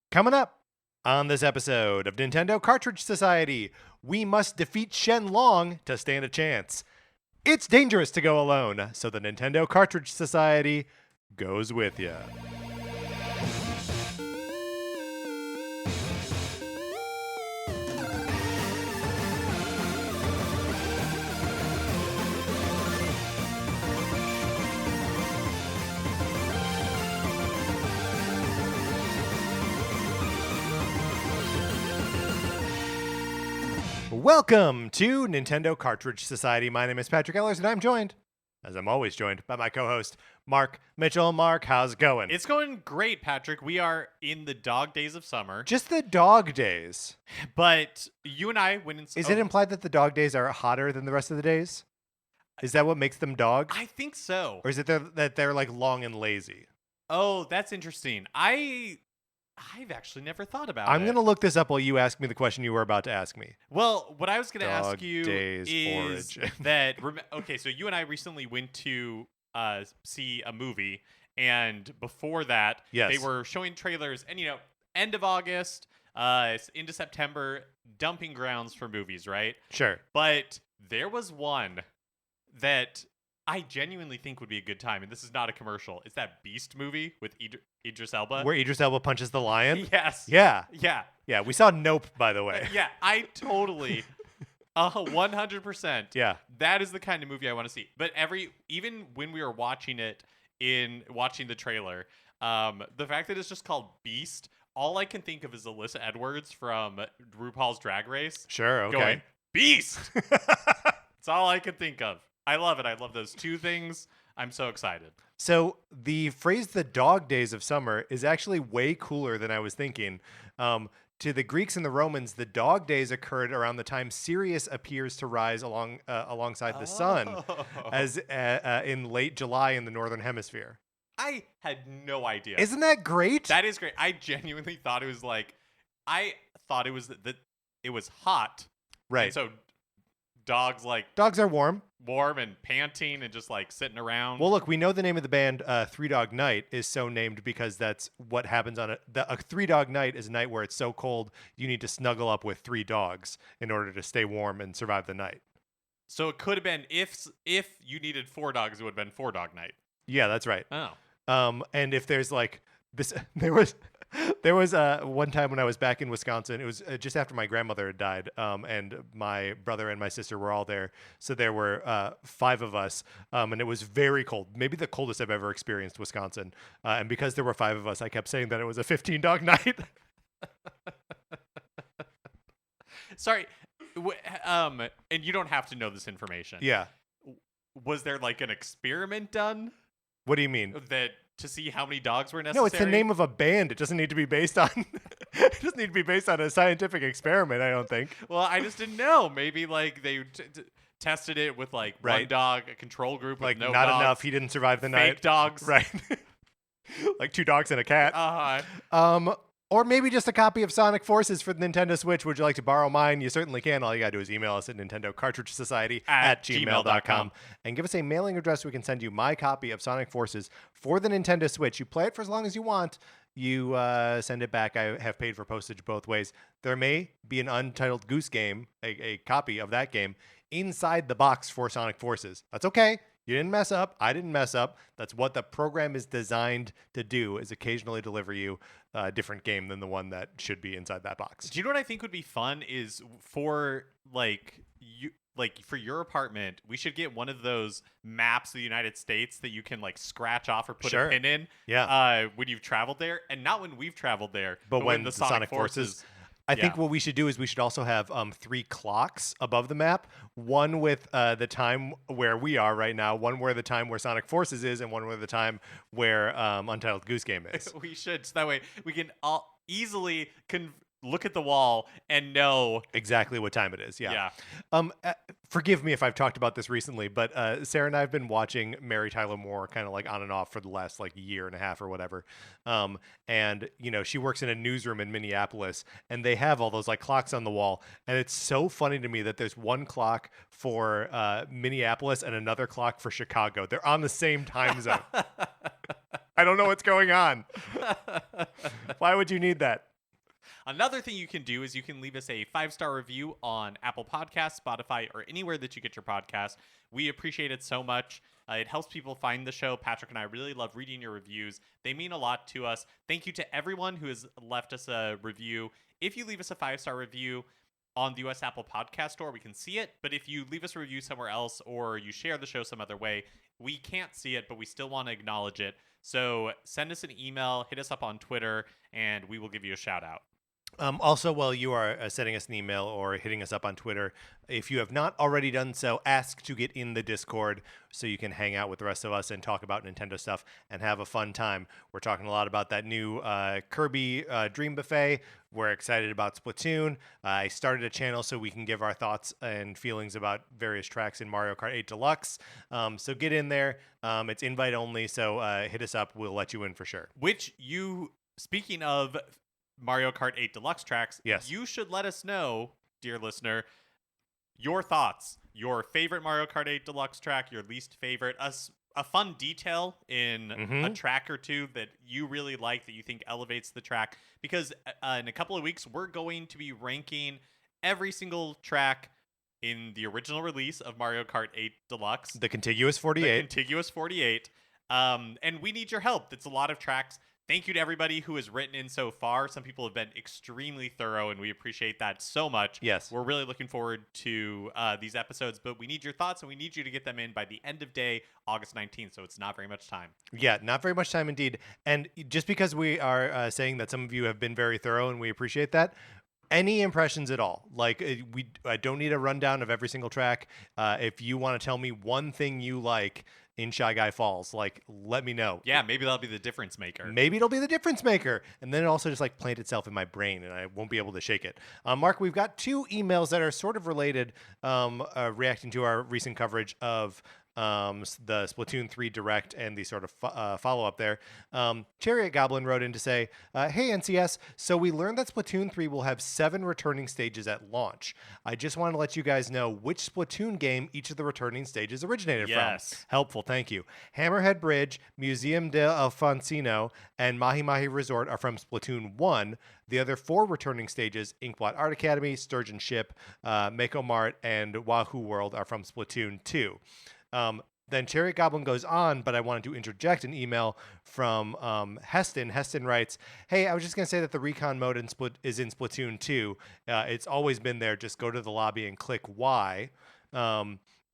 Coming up on this episode of Nintendo Cartridge Society, we must defeat Shen Long to stand a chance. It's dangerous to go alone, so the Nintendo Cartridge Society goes with you. Welcome to Nintendo Cartridge Society. My name is Patrick Ellers, and I'm joined, as I'm always joined, by my co-host, Mark Mitchell. Mark, how's it going? It's going great, Patrick. We are in the dog days of summer. Just the dog days. But you and I went in... Is it implied that the dog days are hotter than the rest of the days? Is that what makes them dog? I think so. Or is it that they're like long and lazy? Oh, that's interesting. I've actually never thought about it. I'm going to look this up while you ask me the question you were about to ask me. Well, what I was going to ask you days is origin. that... Okay, so you and I recently went to see a movie, and before that, Yes. they were showing trailers, and, end of August, into September, dumping grounds for movies, right? Sure. But there was one that I genuinely think would be a good time, and this is not a commercial. It's that Beast movie with Idris Elba. Where Idris Elba punches the lion? Yes. Yeah. Yeah. Yeah, we saw Nope, by the way. Yeah, I totally, 100%. Yeah. That is the kind of movie I want to see. But even when we were watching the trailer, the fact that it's just called Beast, all I can think of is Alyssa Edwards from RuPaul's Drag Race. Sure, okay. Going, Beast! That's all I can think of. I love it. I love those two things. I'm so excited. So the phrase "the dog days of summer" is actually way cooler than I was thinking. To the Greeks and the Romans, the dog days occurred around the time Sirius appears to rise alongside the sun, as in late July in the northern hemisphere. I had no idea. Isn't that great? That is great. I genuinely thought it was that it was hot. Right. And so dogs Dogs are warm. warm and panting and just like sitting around. Well, look, we know the name of the band, Three Dog Night, is so named because that's what happens on a Three Dog Night is a night where it's so cold you need to snuggle up with three dogs in order to stay warm and survive the night. So it could have been if you needed four dogs, it would have been 4-dog-night. Yeah, that's right. Oh. And if there's like this, there was one time when I was back in Wisconsin. It was just after my grandmother had died, and my brother and my sister were all there. So there were 5 of us, and it was very cold, maybe the coldest I've ever experienced Wisconsin. And because there were 5 of us, I kept saying that it was a 15-dog night. Sorry. And you don't have to know this information. Yeah. Was there like an experiment done What do you mean? that to see how many dogs were necessary? No, it's the name of a band. It doesn't need to be based on. It doesn't need to be based on a scientific experiment. I don't think. Well, I just didn't know. Maybe like they tested it with like one Right. dog, a control group, Like with no not dogs, enough. He didn't survive the fake night. dogs. Right. Like 2 dogs and a cat. Uh-huh. Or maybe just a copy of Sonic Forces for the Nintendo Switch. Would you like to borrow mine? You certainly can. All you gotta do is email us at nintendocartridgesociety@gmail.com and give us a mailing address so we can send you my copy of Sonic Forces for the Nintendo Switch. You play it for as long as you want. You send it back. I have paid for postage both ways. There may be an Untitled Goose Game, a copy of that game, inside the box for Sonic Forces. That's okay. You didn't mess up. I didn't mess up. That's what the program is designed to do, is occasionally deliver you a different game than the one that should be inside that box. Do you know what I think would be fun is for for your apartment, we should get one of those maps of the United States that you can like scratch off or put Sure. a pin in. Yeah. When you've traveled there, and not when we've traveled there, But when the the Sonic Forces. I think what we should do is we should also have 3 clocks above the map. One with the time where we are right now, one where the time where Sonic Forces is, and one where the time where Untitled Goose Game is. We should, so that way we can all easily look at the wall and know exactly what time it is. Yeah. Forgive me if I've talked about this recently, but Sarah and I have been watching Mary Tyler Moore kind of like on and off for the last like year and a half or whatever. And she works in a newsroom in Minneapolis, and they have all those like clocks on the wall. And it's so funny to me that there's one clock for Minneapolis and another clock for Chicago. They're on the same time zone. I don't know what's going on. Why would you need that? Another thing you can do is you can leave us a 5-star review on Apple Podcasts, Spotify, or anywhere that you get your podcast. We appreciate it so much. It helps people find the show. Patrick and I really love reading your reviews. They mean a lot to us. Thank you to everyone who has left us a review. If you leave us a 5-star review on the US Apple Podcast Store, we can see it. But if you leave us a review somewhere else or you share the show some other way, we can't see it, but we still want to acknowledge it. So send us an email, hit us up on Twitter, and we will give you a shout out. Also, while you are sending us an email or hitting us up on Twitter, if you have not already done so, ask to get in the Discord so you can hang out with the rest of us and talk about Nintendo stuff and have a fun time. We're talking a lot about that new Kirby Dream Buffet. We're excited about Splatoon. I started a channel so we can give our thoughts and feelings about various tracks in Mario Kart 8 Deluxe. So get in there. It's invite only, so hit us up. We'll let you in for sure. Speaking of Mario Kart 8 Deluxe tracks, yes, you should let us know, dear listener, your thoughts, your favorite Mario Kart 8 Deluxe track, your least favorite, a fun detail in a track or two that you really like that you think elevates the track, because in a couple of weeks we're going to be ranking every single track in the original release of Mario Kart 8 Deluxe, the contiguous 48. And we need your help. It's a lot of tracks. Thank you to everybody who has written in so far. Some people have been extremely thorough, and we appreciate that so much. Yes. We're really looking forward to these episodes, but we need your thoughts, and we need you to get them in by the end of day, August 19th, so it's not very much time. Yeah, not very much time indeed. And just because we are saying that some of you have been very thorough, and we appreciate that, any impressions at all? Like, I don't need a rundown of every single track. If you want to tell me one thing you like in Shy Guy Falls, like, let me know. Yeah, maybe that'll be the difference maker. Maybe it'll be the difference maker. And then it also just like plant itself in my brain and I won't be able to shake it. Mark, we've got 2 emails that are sort of related, reacting to our recent coverage of the Splatoon 3 Direct and the sort of follow-up there. Chariot Goblin wrote in to say, hey, NCS, so we learned that Splatoon 3 will have 7 returning stages at launch. I just want to let you guys know which Splatoon game each of the returning stages originated from. Helpful, thank you. Hammerhead Bridge, Museum de Alfonsino, and Mahi Mahi Resort are from Splatoon 1. The other 4 returning stages, Inkblot Art Academy, Sturgeon Ship, Mako Mart, and Wahoo World, are from Splatoon 2. Then Chariot Goblin goes on, but I wanted to interject an email from Heston. Heston writes, hey, I was just going to say that the recon mode is in Splatoon 2. It's always been there. Just go to the lobby and click Y,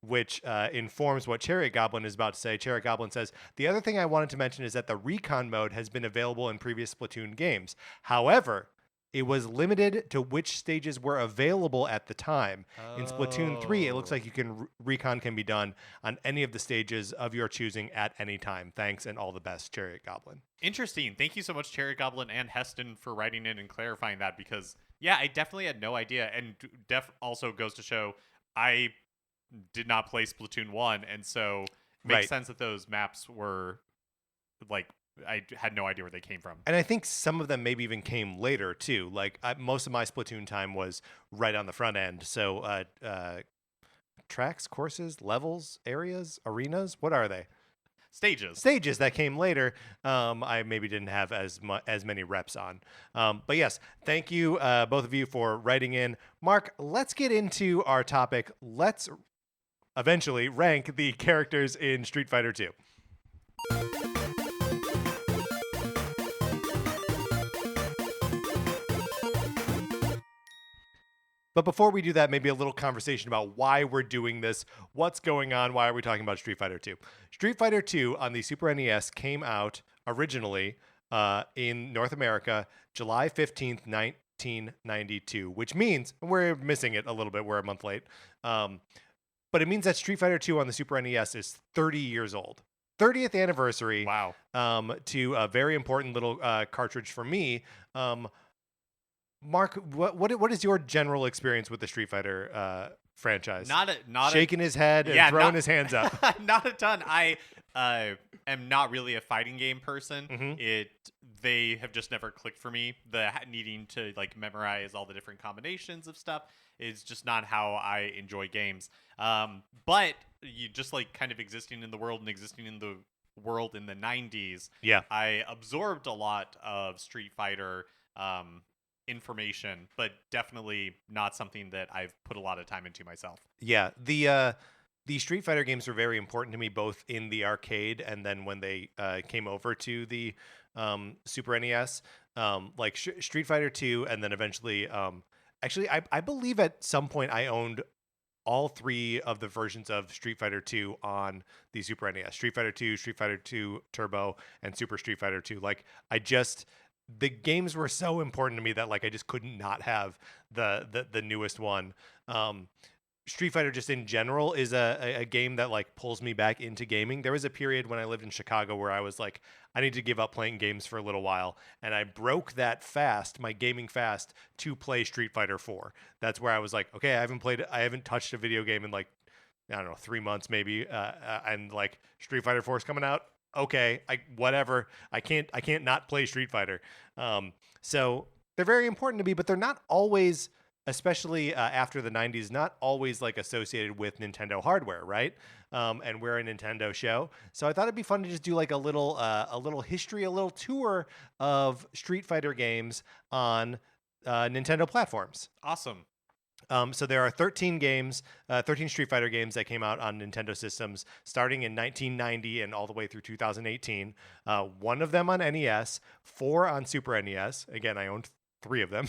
which informs what Chariot Goblin is about to say. Chariot Goblin says, the other thing I wanted to mention is that the recon mode has been available in previous Splatoon games. However, it was limited to which stages were available at the time. In Splatoon 3, it looks like you can recon can be done on any of the stages of your choosing at any time. Thanks and all the best, Chariot Goblin. Interesting. Thank you so much, Chariot Goblin and Heston, for writing in and clarifying that, because, yeah, I definitely had no idea. And also goes to show I did not play Splatoon 1, and so it makes sense that those maps were, like, I had no idea where they came from. And I think some of them maybe even came later, too. Like, most of my Splatoon time was right on the front end. So, tracks, courses, levels, areas, arenas, what are they? Stages that came later. I maybe didn't have as many reps on. But yes, thank you, both of you, for writing in. Mark, let's get into our topic. Let's eventually rank the characters in Street Fighter 2. But before we do that, maybe a little conversation about why we're doing this, what's going on, why are we talking about Street Fighter 2? Street Fighter 2 on the Super NES came out originally in North America July 15th, 1992, which means we're missing it a little bit. We're a month late. But it means that Street Fighter 2 on the Super NES is 30 years old. 30th anniversary. Wow. To a very important little cartridge for me. Mark, what is your general experience with the Street Fighter franchise? Not shaking his head and throwing his hands up. Not a ton. I am not really a fighting game person. Mm-hmm. They have just never clicked for me. The needing to like memorize all the different combinations of stuff is just not how I enjoy games. But you just like kind of existing in the world and existing in the world in the 90s. Yeah, I absorbed a lot of Street Fighter. information, but definitely not something that I've put a lot of time into myself. Yeah, the Street Fighter games were very important to me, both in the arcade and then when they came over to the Super NES, like Street Fighter 2, and then eventually, actually, I believe at some point I owned all three of the versions of Street Fighter 2 on the Super NES: Street Fighter 2, Street Fighter 2 Turbo, and Super Street Fighter 2. Like, the games were so important to me that like I just couldn't not have the newest one. Um, Street Fighter just in general is a game that like pulls me back into gaming. There was a period when I lived in Chicago where I was like, I need to give up playing games for a little while, and I broke that fast, my gaming fast, to play Street Fighter 4. That's where I was like, okay, I haven't touched a video game in like, I don't know, 3 months maybe, and like Street Fighter 4 is coming out. Okay, whatever. I can't not play Street Fighter. So they're very important to me, but they're not always, especially after the 90s, not always like associated with Nintendo hardware, right? And we're a Nintendo show, so I thought it'd be fun to just do like a little history, a little tour of Street Fighter games on Nintendo platforms. Awesome. So there are 13 games, 13 Street Fighter games that came out on Nintendo systems starting in 1990 and all the way through 2018. One of them on NES, 4 on Super NES. Again, I owned 3 of them.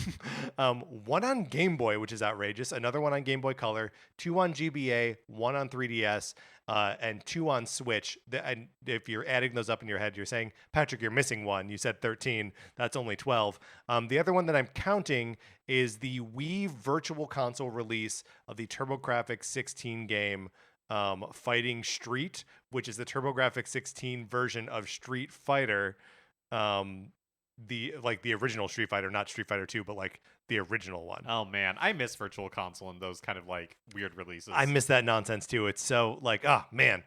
One on Game Boy, which is outrageous. Another one on Game Boy Color. 2 on GBA. 1 on 3DS. And 2 on Switch. And if you're adding those up in your head, you're saying, Patrick, you're missing one. You said 13. That's only 12. The other one that I'm counting is the Wii Virtual Console release of the TurboGrafx 16 game, Fighting Street, which is the TurboGrafx 16 version of Street Fighter. The original Street Fighter, not Street Fighter 2, but like the original one. Oh man, I miss Virtual Console and those kind of like weird releases. I miss that nonsense too. It's so like, oh man.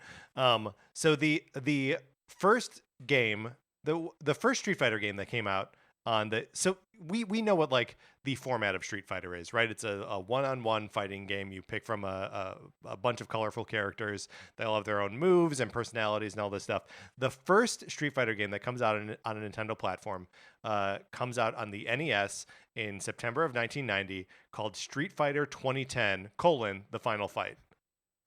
So the first game, the first Street Fighter game that came out on so we know what like the format of Street Fighter is, right? It's a one-on-one fighting game. You pick from a bunch of colorful characters. They all have their own moves and personalities and all this stuff. The first Street Fighter game that comes out on a Nintendo platform comes out on the NES in September of 1990, called Street Fighter 2010: The Final Fight.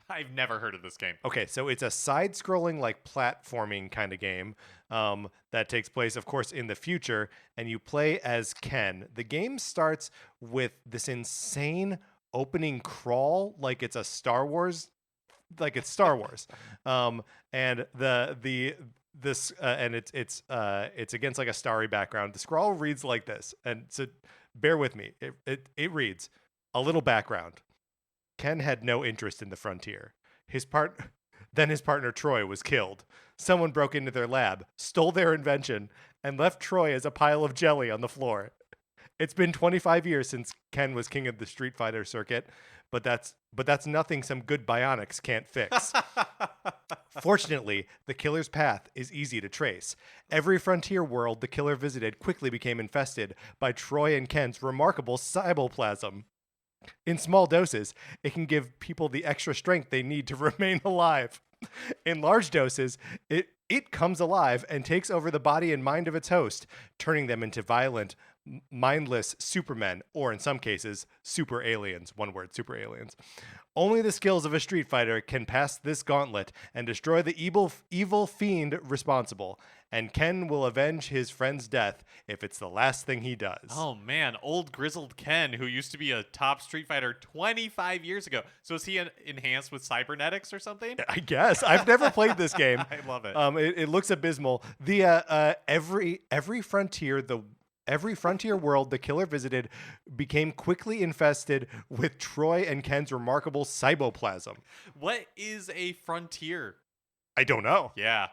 I've never heard of this game. Okay, so it's a side-scrolling, like, platforming kind of game that takes place, of course, in the future, and you play as Ken. The game starts with this insane opening crawl, like it's a Star Wars, like it's Star Wars, and it's against like a starry background. The scroll reads like this, and so bear with me. It reads, a little background. Ken had no interest in the frontier. Then his partner Troy was killed. Someone broke into their lab, stole their invention, and left Troy as a pile of jelly on the floor. It's been 25 years since Ken was king of the Street Fighter circuit, but that's nothing some good bionics can't fix. Fortunately, the killer's path is easy to trace. Every frontier world the killer visited quickly became infested by Troy and Ken's remarkable cyboplasm. In small doses, it can give people the extra strength they need to remain alive. In large doses, it comes alive and takes over the body and mind of its host, turning them into violent, mindless supermen, or in some cases, super aliens. One word, super aliens. Only the skills of a Street Fighter can pass this gauntlet and destroy the evil fiend responsible. And Ken will avenge his friend's death if it's the last thing he does. Oh man, old grizzled Ken, who used to be a top Street Fighter 25 years ago. So is he enhanced with cybernetics or something? I guess. I've never played this game. I love it. It looks abysmal. The every frontier world the killer visited became quickly infested with Troy and Ken's remarkable cyboplasm. What is a frontier? I don't know. Yeah.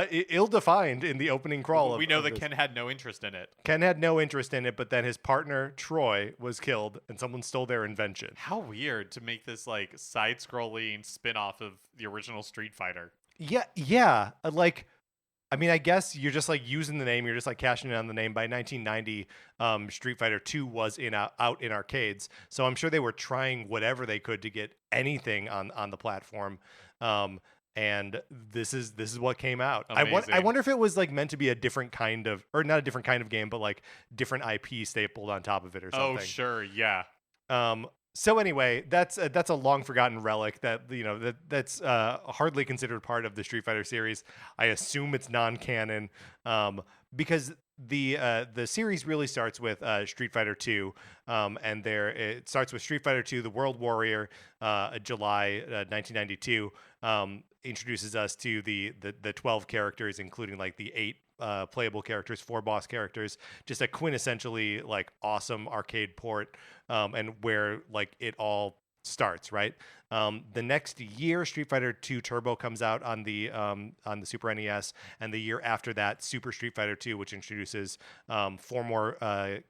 Ill-defined in the opening crawl. We know that Ken had no interest in it. Ken had no interest in it, but then his partner, Troy, was killed, and someone stole their invention. How weird to make this, like, side-scrolling spin-off of the original Street Fighter. Yeah. Like, I mean, I guess you're just, like, using the name. You're just, like, cashing in on the name. By 1990, Street Fighter 2 was out in arcades, so I'm sure they were trying whatever they could to get anything on the platform. and this is what came out. I Amazing. wonder if it was like meant to be a different kind of, or not a different kind of game, but like different IP stapled on top of it or Oh, something. sure. Yeah. So anyway, that's a long forgotten relic that that's hardly considered part of the Street Fighter series. I assume it's non-canon, because the series really starts with Street Fighter 2, and it starts with Street Fighter 2, the World Warrior, July 1992. Introduces us to the 12 characters, including like the 8 playable characters, 4 boss characters, just a quintessentially like awesome arcade port, and where like it all starts, right? The next year, Street Fighter 2 Turbo comes out on the Super NES, and the year after that, Super Street Fighter 2, which introduces 4 more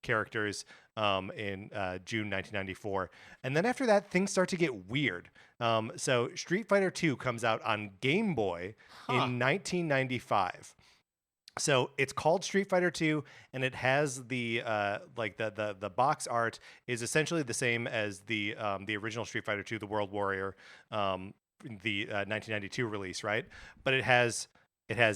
characters in June 1994. And then after that, things start to get weird. So Street Fighter 2 comes out on Game Boy in 1995. So it's called Street Fighter 2, and it has the the box art is essentially the same as the original Street Fighter 2, the World Warrior, the 1992 release, right? But it has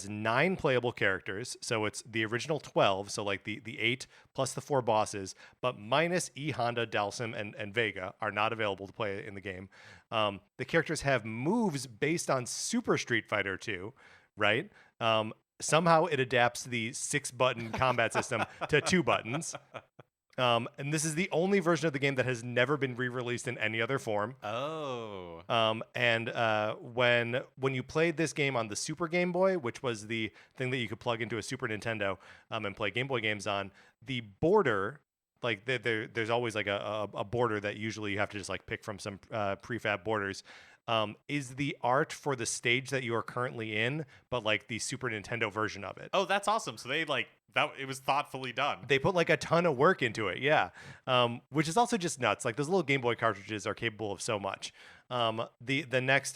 9 playable characters, so it's the original 12, so like the 8 plus the 4 bosses, but minus E, Honda, Dalsum, and Vega are not available to play in the game. The characters have moves based on Super Street Fighter 2, right? Somehow it adapts the 6-button combat system to 2 buttons. And this is the only version of the game that has never been re-released in any other form. Oh. When you played this game on the Super Game Boy, which was the thing that you could plug into a Super Nintendo and play Game Boy games on, the border, like there's always like a border that usually you have to just like pick from some prefab borders. Is the art for the stage that you are currently in, but like the Super Nintendo version of it. Oh, that's awesome. So they like that. It was thoughtfully done. They put like a ton of work into it, yeah. Which is also just nuts. Like those little Game Boy cartridges are capable of so much. The next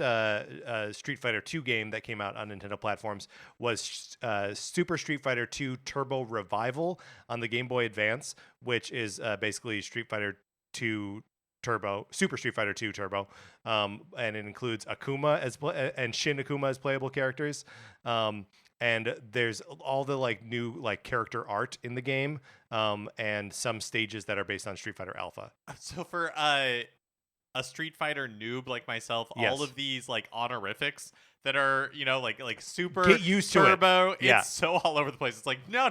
Street Fighter 2 game that came out on Nintendo platforms was Super Street Fighter 2 Turbo Revival on the Game Boy Advance, which is basically Street Fighter 2 Turbo, Super Street Fighter 2 Turbo, and it includes Akuma and Shin Akuma as playable characters. And there's all the like new like character art in the game, and some stages that are based on Street Fighter Alpha. So for a Street Fighter noob like myself, Yes. all of these like honorifics that are, like super Get used to it. turbo, Yeah. it's so all over the place. It's like, no.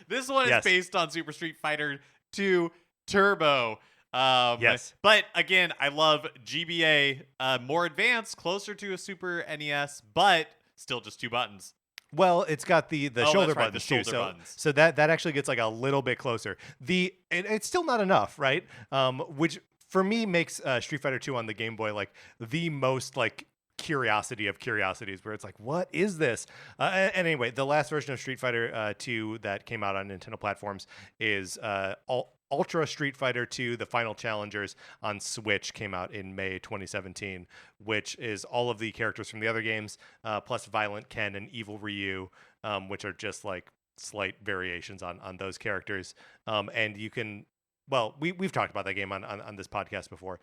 This one is Yes. based on Super Street Fighter 2 Turbo. Yes. But again, I love GBA, more advanced, closer to a Super NES, but still just 2 buttons. Well, it's got the Oh, shoulder that's right, buttons the too, shoulder buttons. so that actually gets like a little bit closer. It's still not enough, right? Which for me makes Street Fighter 2 on the Game Boy like the most like curiosity of curiosities, where it's like, what is this? And anyway, the last version of Street Fighter 2 that came out on Nintendo platforms is Ultra Street Fighter 2, The Final Challengers on Switch, came out in May 2017, which is all of the characters from the other games, plus Violent Ken and Evil Ryu, which are just like slight variations on those characters. And you can, well, we've talked about that game on this podcast before.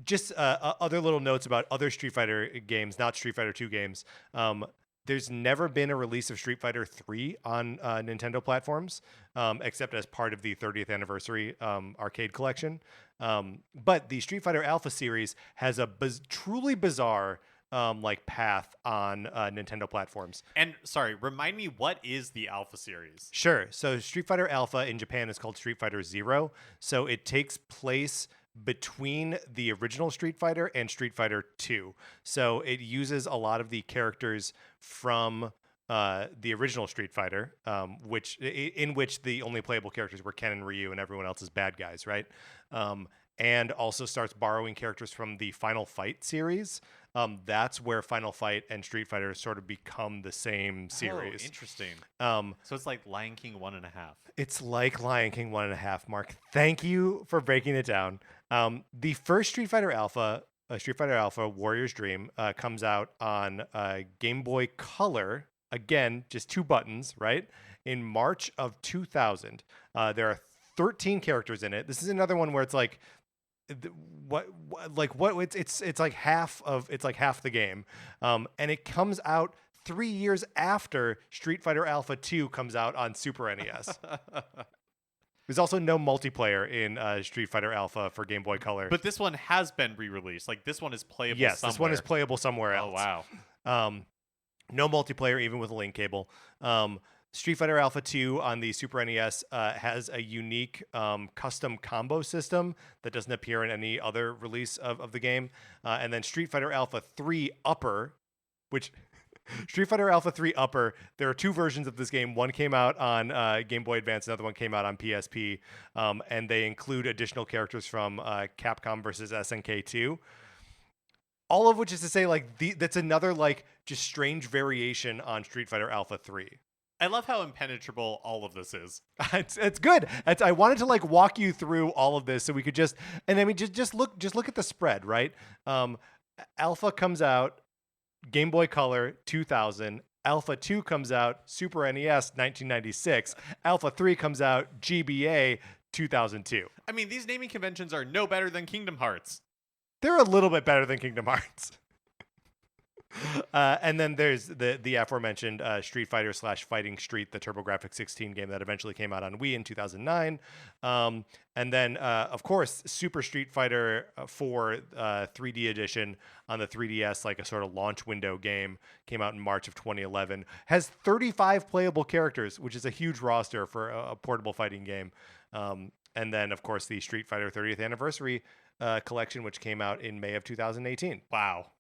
Just other little notes about other Street Fighter games, not Street Fighter 2 games. There's never been a release of Street Fighter 3 on Nintendo platforms, except as part of the 30th anniversary arcade collection. But the Street Fighter Alpha series has a truly bizarre like path on Nintendo platforms. And sorry, remind me, what is the Alpha series? Sure. So Street Fighter Alpha in Japan is called Street Fighter Zero. So it takes place between the original Street Fighter and Street Fighter 2. So it uses a lot of the characters from the original Street Fighter, in which the only playable characters were Ken and Ryu and everyone else is bad guys, right? And also starts borrowing characters from the Final Fight series. That's where Final Fight and Street Fighter sort of become the same series. Oh, interesting. So it's like Lion King 1.5. It's like Lion King 1.5, Mark. Thank you for breaking it down. The first Street Fighter Alpha, Warrior's Dream, comes out on Game Boy Color. Again, just 2 buttons, right? In March of 2000. There are 13 characters in it. This is another one where it's like, what it's like half the game, and it comes out 3 years after Street Fighter Alpha 2 comes out on Super NES. There's also no multiplayer in Street Fighter Alpha for Game Boy Color. But this one has been re-released. Like this one is playable. Yes, somewhere. this one is playable somewhere Oh else. wow. No multiplayer, even with a link cable. Street Fighter Alpha 2 on the Super NES has a unique custom combo system that doesn't appear in any other release of the game. And then Street Fighter Alpha 3 Upper, which Street Fighter Alpha 3 Upper, there are two versions of this game. One came out on Game Boy Advance, another one came out on PSP, and they include additional characters from Capcom versus SNK 2. All of which is to say, like, that's another, like, just strange variation on Street Fighter Alpha 3. I love how impenetrable all of this is. It's good. I wanted to, like, walk you through all of this so we could just, and I mean, just look at the spread, right? Alpha comes out, Game Boy Color 2000. Alpha 2 comes out, Super NES 1996. Alpha 3 comes out, GBA 2002. I mean, these naming conventions are no better than Kingdom Hearts. They're a little bit better than Kingdom Hearts. And then there's the aforementioned Street Fighter / Fighting Street, the TurboGrafx 16 game that eventually came out on Wii in 2009. And then, of course, Super Street Fighter 4 3D edition on the 3DS, like a sort of launch window game, came out in March of 2011. Has 35 playable characters, which is a huge roster for a portable fighting game. And then, of course, the Street Fighter 30th Anniversary collection, which came out in May of 2018. Wow.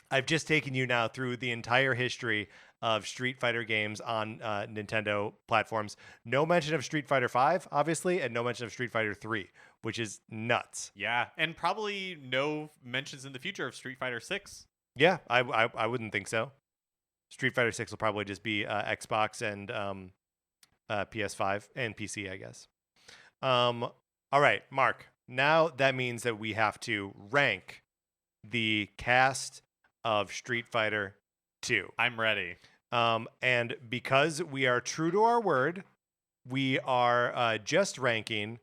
I've just taken you now through the entire history of Street Fighter games on Nintendo platforms. No mention of Street Fighter 5, obviously, and no mention of Street Fighter 3, which is nuts. Yeah, and probably no mentions in the future of Street Fighter 6. Yeah, I wouldn't think so. Street Fighter 6 will probably just be Xbox and PS5 and PC, I guess. All right, Mark. Now that means that we have to rank the cast of Street Fighter 2. I'm ready. And because we are true to our word, we are just ranking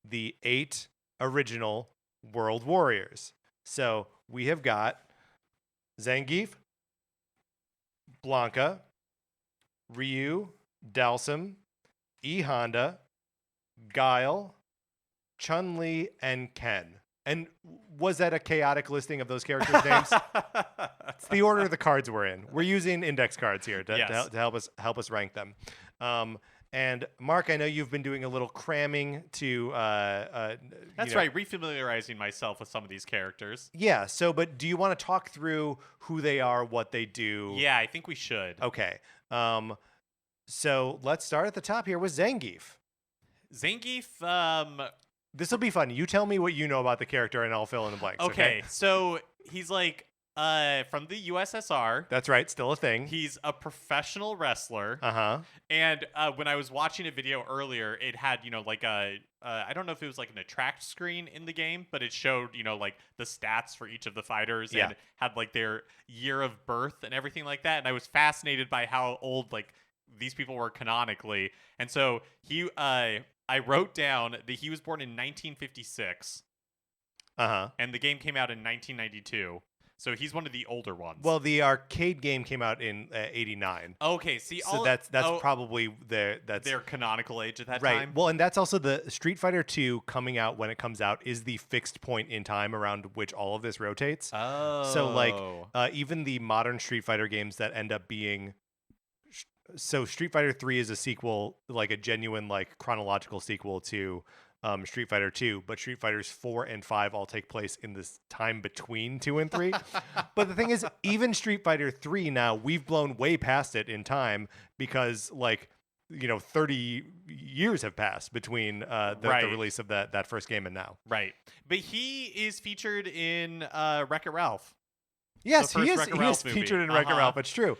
the 8 original World Warriors. So we have got Zangief, Blanca, Ryu, Dalsum, E Honda, Guile, Chun-Li, and Ken. And was that a chaotic listing of those characters' names? It's the order the cards we're in. We're using index cards here to help us rank them. And Mark, I know you've been doing a little cramming to. That's right, refamiliarizing myself with some of these characters. Yeah. So, but do you want to talk through who they are, what they do? Yeah, I think we should. Okay. So let's start at the top here with Zangief. Zangief. This will be fun. You tell me what you know about the character, and I'll fill in the blanks. Okay, so he's like from the USSR. That's right, still a thing. He's a professional wrestler. Uh-huh. And when I was watching a video earlier, it had, like a, I don't know if it was like an attract screen in the game, but it showed, like the stats for each of the fighters and had like their year of birth and everything like that. And I was fascinated by how old like these people were canonically. And so I wrote down that he was born in 1956. Uh-huh. And the game came out in 1992. So he's one of the older ones. Well, the arcade game came out in 89. Okay, see, so that's probably their canonical age at that right. time. Well, and that's also the Street Fighter 2 coming out when it comes out is the fixed point in time around which all of this rotates. Oh. So like even the modern Street Fighter games that end up being so Street Fighter 3 is a sequel, like a genuine like chronological sequel to Street Fighter 2, but Street Fighters 4 and 5 all take place in this time between 2 and 3. But the thing is, even Street Fighter 3 now, we've blown way past it in time because, like, 30 years have passed between the release of that first game and now. Right. But he is featured in Wreck-It Ralph. Yes, he is featured in Wreck-It Ralph. It's true.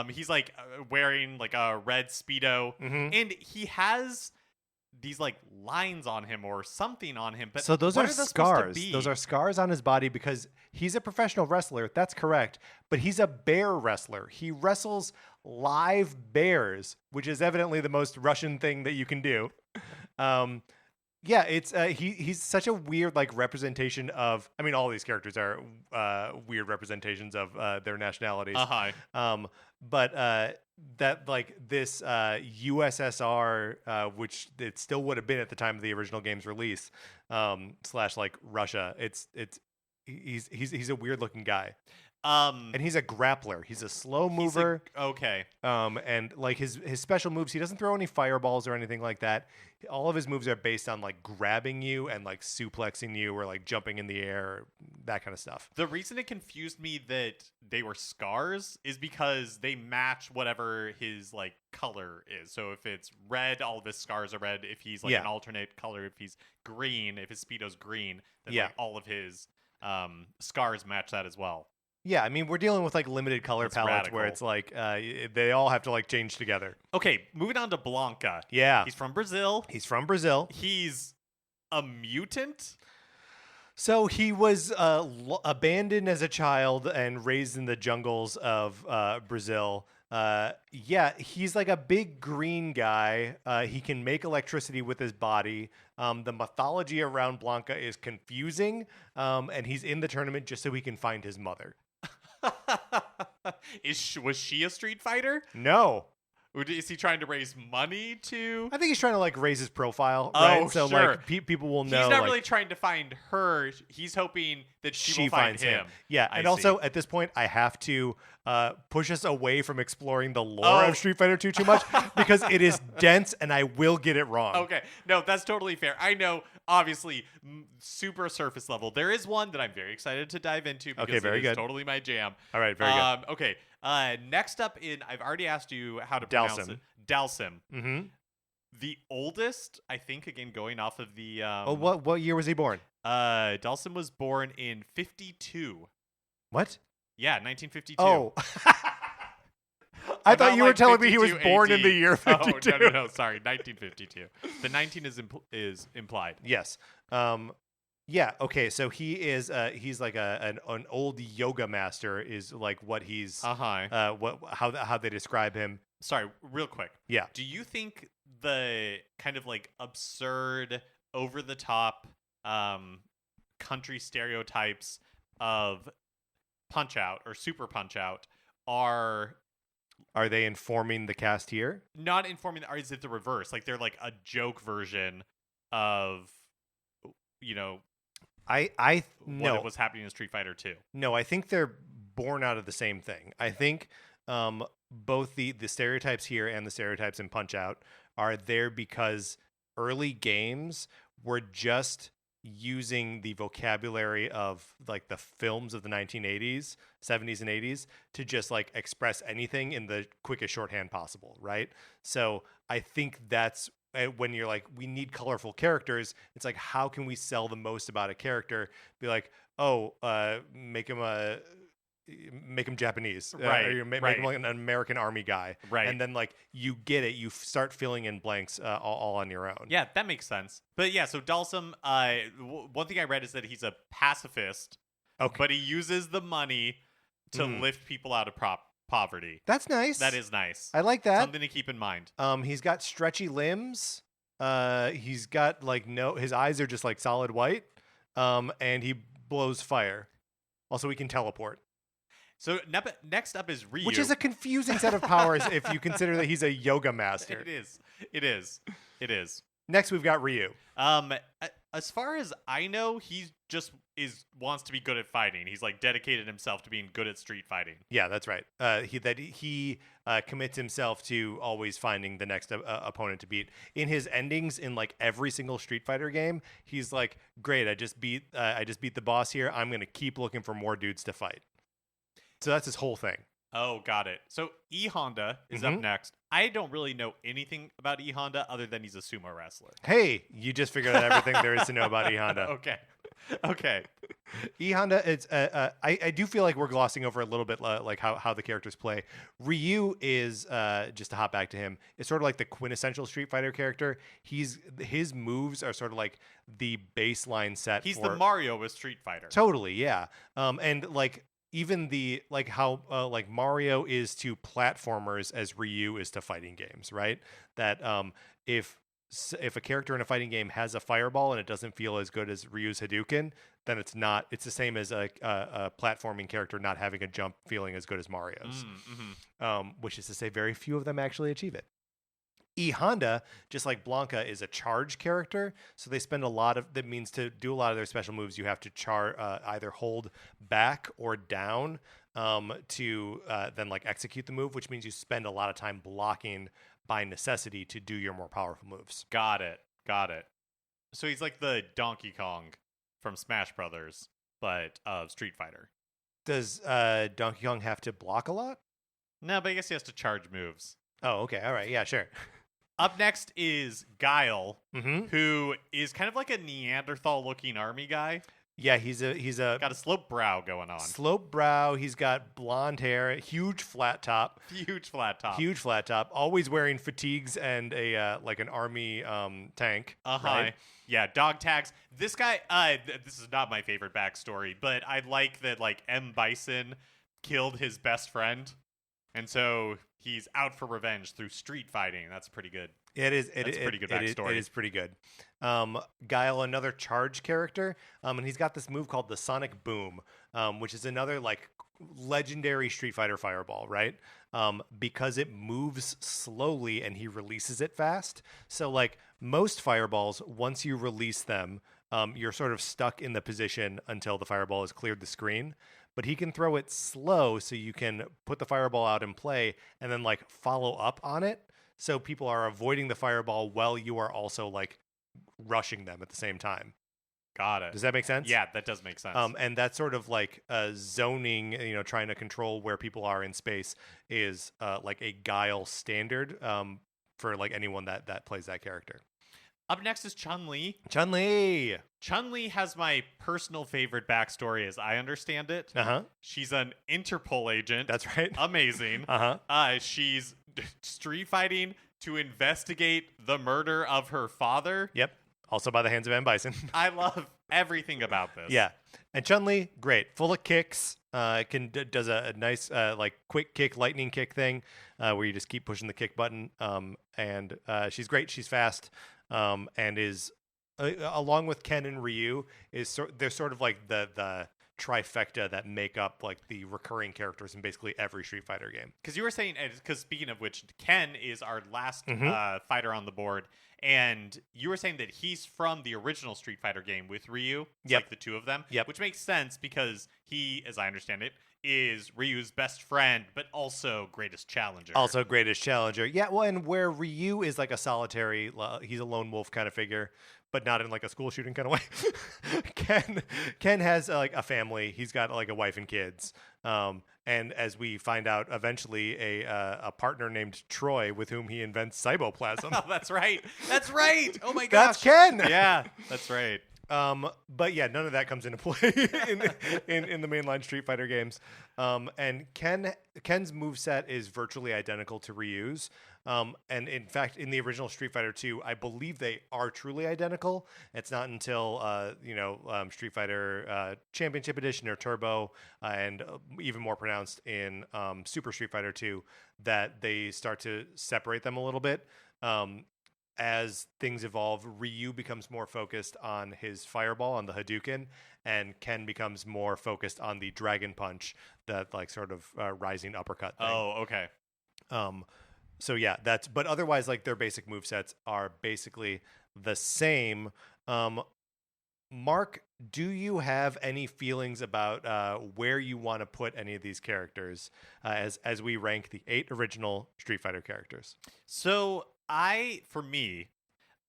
He's like wearing like a red Speedo, and he has these like lines on him or something on him. But so those are scars. Those those are scars on his body because he's a professional wrestler. That's correct. But he's a bear wrestler. He wrestles live bears, which is evidently the most Russian thing that you can do. Yeah, it's he's such a weird like representation of. I mean, all these characters are weird representations of their nationalities. Uh-huh. Um, but that like this USSR, which it still would have been at the time of the original game's release, slash like Russia. He's a weird looking guy, and he's a grappler. He's a slow mover. Okay. And like his special moves, he doesn't throw any fireballs or anything like that. All of his moves are based on like grabbing you and like suplexing you or like jumping in the air, or that kind of stuff. The reason it confused me that they were scars is because they match whatever his like color is. So if it's red, all of his scars are red. If he's like an alternate color, if he's green, if his speedo's green, then like all of his scars match that as well. Yeah, I mean, we're dealing with like limited color palettes where it's like they all have to like change together. Okay, moving on to Blanca. Yeah. He's from Brazil. He's a mutant. So he was abandoned as a child and raised in the jungles of Brazil. Yeah, he's like a big green guy. He can make electricity with his body. The mythology around Blanca is confusing, and he's in the tournament just so he can find his mother. Was she a Street Fighter? No. Is he trying to raise money to? I think he's trying to like raise his profile, right? So sure. like people will know. He's not like, really trying to find her. He's hoping that she will find him. Yeah, and also at this point, I have to push us away from exploring the lore of Street Fighter 2 too much because it is dense and I will get it wrong. Okay, no, that's totally fair. I know, obviously, super surface level. There is one that I'm very excited to dive into because it is totally my jam. All right, very good. Okay, next up I've already asked you how to pronounce it. Dalsim. Mm-hmm. The oldest, I think, again, going off of the... what year was he born? Dalsim was born in 52. What? Yeah, 1952. Oh. I thought you were telling me he was born in the year 52. Oh, no, sorry, 1952. The 19 is implied. Yes. Yeah, okay, so he's like an old yoga master is like what he's how they describe him. Sorry, real quick. Yeah. Do you think the kind of like absurd, over the top country stereotypes of Punch Out or Super Punch Out are they informing the cast here? Not informing, or is it the reverse? Like they're like a joke version of, you know, what was happening in Street Fighter 2. No, I think they're born out of the same thing. I think both the stereotypes here and the stereotypes in Punch Out are there because early games were just using the vocabulary of like the films of the 1980s, 70s and 80s to just like express anything in the quickest shorthand possible, right? So I think that's when you're like, we need colorful characters. It's like, how can we sell the most about a character? Be like, make him Japanese, right? Or make him like an American Army guy, right? And then like you get it, you start filling in blanks all on your own. Yeah, that makes sense. But yeah, so Dalsim, one thing I read is that he's a pacifist, but he uses the money to lift people out of poverty. That's nice. That is nice. I like that. Something to keep in mind. He's got stretchy limbs. He's got like his eyes are just like solid white. And he blows fire. Also, he can teleport. So next up is Ryu, which is a confusing set of powers if you consider that he's a yoga master. It is. Next, we've got Ryu. As far as I know, he just wants to be good at fighting. He's like dedicated himself to being good at street fighting. Yeah, that's right. He commits himself to always finding the next opponent to beat. In his endings, in like every single Street Fighter game, he's like, "Great, I just beat the boss here. I'm gonna keep looking for more dudes to fight." So that's his whole thing. Oh, got it. So E Honda is up next. I don't really know anything about E Honda other than he's a sumo wrestler. Hey, you just figured out everything there is to know about E Honda. Okay. E Honda, it's I do feel like we're glossing over a little bit like how the characters play. Ryu is just to hop back to him, is sort of like the quintessential Street Fighter character. His moves are sort of like the baseline set. He's the Mario with Street Fighter. Totally, yeah. And like even the like how like Mario is to platformers as Ryu is to fighting games, right? That if if a character in a fighting game has a fireball and it doesn't feel as good as Ryu's Hadouken, then it's not. It's the same as a platforming character not having a jump feeling as good as Mario's, which is to say, very few of them actually achieve it. E Honda, just like Blanca, is a charge character, so they spend a lot of. That means to do a lot of their special moves, you have to either hold back or down to then like execute the move, which means you spend a lot of time blocking by necessity to do your more powerful moves. Got it. So he's like the Donkey Kong from Smash Brothers, but of Street Fighter. Does Donkey Kong have to block a lot? No, but I guess he has to charge moves. Oh, okay. All right. Yeah, sure. Up next is Guile, who is kind of like a Neanderthal-looking army guy. Yeah, he's a got a sloped brow going on. Sloped brow. He's got blonde hair, huge flat top. Huge flat top. Always wearing fatigues and a like an army tank. Right? Yeah, dog tags. This guy. This is not my favorite backstory, but I like that like M. Bison killed his best friend, and so he's out for revenge through street fighting. That's pretty good. It is. That's a pretty good backstory. It is pretty good. Guile, another charge character, and he's got this move called the Sonic Boom, which is another like legendary Street Fighter fireball, right? Because it moves slowly and he releases it fast. So like most fireballs, once you release them, you're sort of stuck in the position until the fireball has cleared the screen. But he can throw it slow, so you can put the fireball out in play and then like follow up on it. So people are avoiding the fireball while you are also like rushing them at the same time. Got it. Does that make sense? Yeah, that does make sense. And that's sort of like zoning, trying to control where people are in space is like a Guile standard for like anyone that plays that character. Up next is Chun-Li. Chun-Li has my personal favorite backstory as I understand it. She's an Interpol agent. That's right. Amazing. She's street fighting to investigate the murder of her father. Yep. Also by the hands of M. Bison. I love everything about this. Yeah. And Chun-Li, great. Full of kicks. Does a nice like quick kick, lightning kick thing where you just keep pushing the kick button. And she's great. She's fast. And is along with Ken and Ryu they're sort of like the trifecta that make up like the recurring characters in basically every Street Fighter game. Because you were saying, because speaking of which, Ken is our last fighter on the board, and you were saying that he's from the original Street Fighter game with Ryu. It's like the two of them. Yep. Which makes sense because he, as I understand it, is Ryu's best friend, but also greatest challenger. Yeah, well, and where Ryu is like a solitary, he's a lone wolf kind of figure, but not in like a school shooting kind of way. Ken has like a family. He's got like a wife and kids. And as we find out eventually, a partner named Troy with whom he invents cyboplasm. Oh, that's right. Oh my gosh. That's Ken. Yeah, that's right. But yeah, none of that comes into play in the mainline Street Fighter games. And Ken's moveset is virtually identical to Ryu's. And in fact, in the original Street Fighter 2, I believe they are truly identical. It's not until Street Fighter Championship Edition or Turbo, and even more pronounced in Super Street Fighter 2, that they start to separate them a little bit. As things evolve, Ryu becomes more focused on his fireball, on the Hadouken, and Ken becomes more focused on the Dragon Punch, that like sort of rising uppercut thing. Oh, okay. So yeah, but otherwise, like their basic movesets are basically the same. Mark, do you have any feelings about where you want to put any of these characters as we rank the 8 original Street Fighter characters? So for me,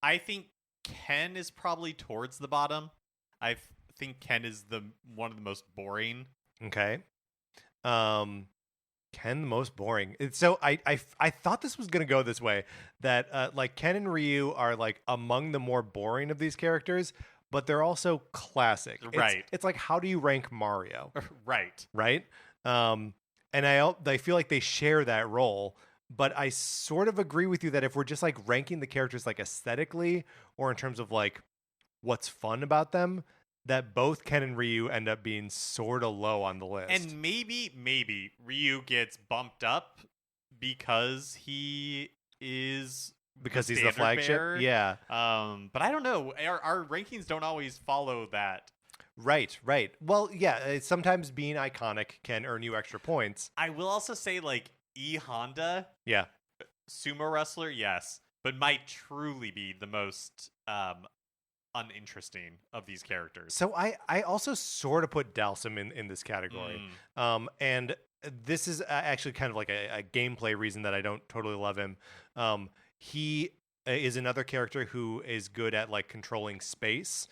I think Ken is probably towards the bottom. I think Ken is one of the most boring. Okay. Ken the most boring. So I thought this was gonna go this way, that like Ken and Ryu are like among the more boring of these characters, but they're also classic. Right. It's like, how do you rank Mario? Right. And I feel like they share that role. But I sort of agree with you that if we're just like ranking the characters like aesthetically or in terms of like what's fun about them, that both Ken and Ryu end up being sort of low on the list. And maybe Ryu gets bumped up because he is because he's the standard flagship. bearer. Yeah. But I don't know. Our rankings don't always follow that. Right. Well, yeah. Sometimes being iconic can earn you extra points. I will also say, like, E Honda, Yeah. sumo wrestler, yes, but might truly be the most uninteresting of these characters. So I also sort of put Dalsum in this category. And this is actually kind of like a gameplay reason that I don't totally love him. He is another character who is good at like controlling space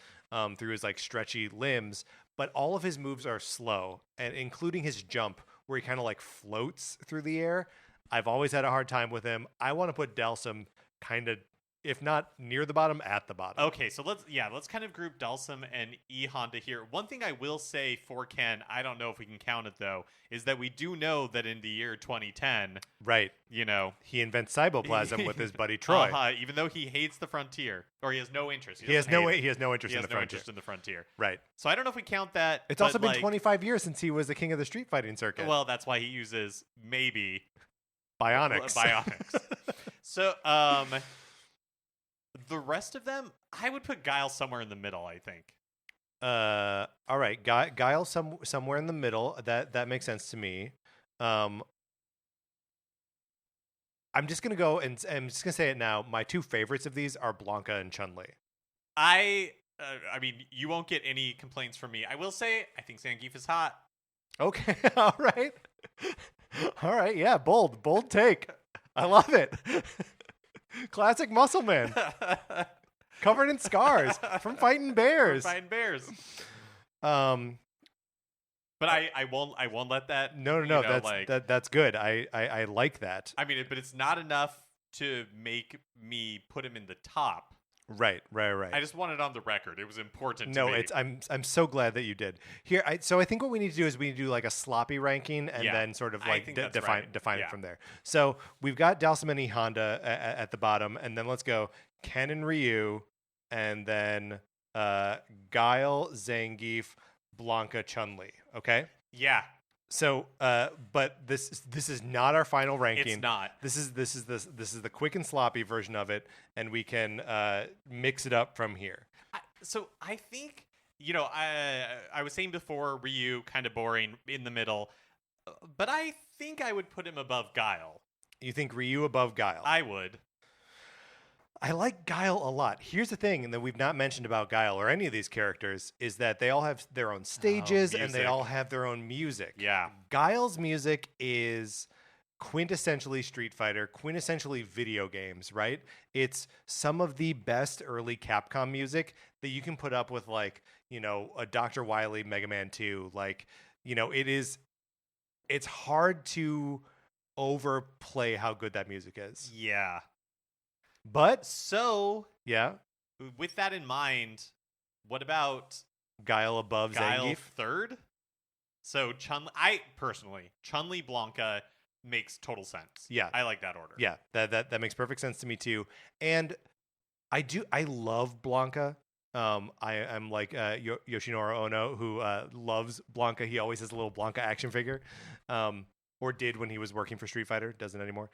through his like stretchy limbs, but all of his moves are slow, and including his jump where he kind of like floats through the air. I've always had a hard time with him. I want to put Dalsum kind of, if not near the bottom, at the bottom. Okay, so let's kind of group Dalsum and E Honda here. One thing I will say for Ken, I don't know if we can count it though, is that we do know that in the year 2010, Right. you know, He invents cytoplasm with his buddy Troy. Even though he hates the frontier, or he has no interest. He has no interest he in the has no frontier. interest in the frontier. Right. So I don't know if we count that. It's but, also been like, 25 years since he was the king of the street fighting circuit. Well, that's why he uses maybe Bionics. So, the rest of them, I would put Guile somewhere in the middle, I think. All right, Guile somewhere in the middle. That makes sense to me. I'm just gonna go and I'm just gonna say it now. My two favorites of these are Blanca and Chun-Li. I mean, you won't get any complaints from me. I will say, I think Zangief is hot. Okay, all right, yeah, bold take. I love it. Classic muscle man, covered in scars from fighting bears. But I won't let that. No. That's good. I like that. I mean, but it's not enough to make me put him in the top. Right. I just want it on the record. It was important to me. No, I'm so glad that you did. Here, so I think what we need to do is we need to do like a sloppy ranking and then sort of like define it from there. So we've got Dalsum and E Honda at the bottom, and then let's go Ken and Ryu, and then Guile, Zangief, Blanca, Chun-Li. Okay? Yeah. So, but this is not our final ranking. It's not. This is the quick and sloppy version of it, and we can mix it up from here. So I think, you know, I was saying before, Ryu kind of boring in the middle, but I think I would put him above Guile. You think Ryu above Guile? I would. I like Guile a lot. Here's the thing, and that we've not mentioned about Guile or any of these characters, is that they all have their own stages and they all have their own music. Yeah. Guile's music is quintessentially Street Fighter, quintessentially video games, right? It's some of the best early Capcom music that you can put up with, like, you know, a Dr. Wily Mega Man 2. Like, you know, it's hard to overplay how good that music is. Yeah. But so, yeah, with that in mind, what about Guile above Guile Zangief? third? So Chun-Li Blanca makes total sense. Yeah. I like that order. Yeah, that makes perfect sense to me too. And I love Blanca. I'm like Yoshinori Ono, who loves Blanca. He always has a little Blanca action figure, or did when he was working for Street Fighter. Doesn't anymore.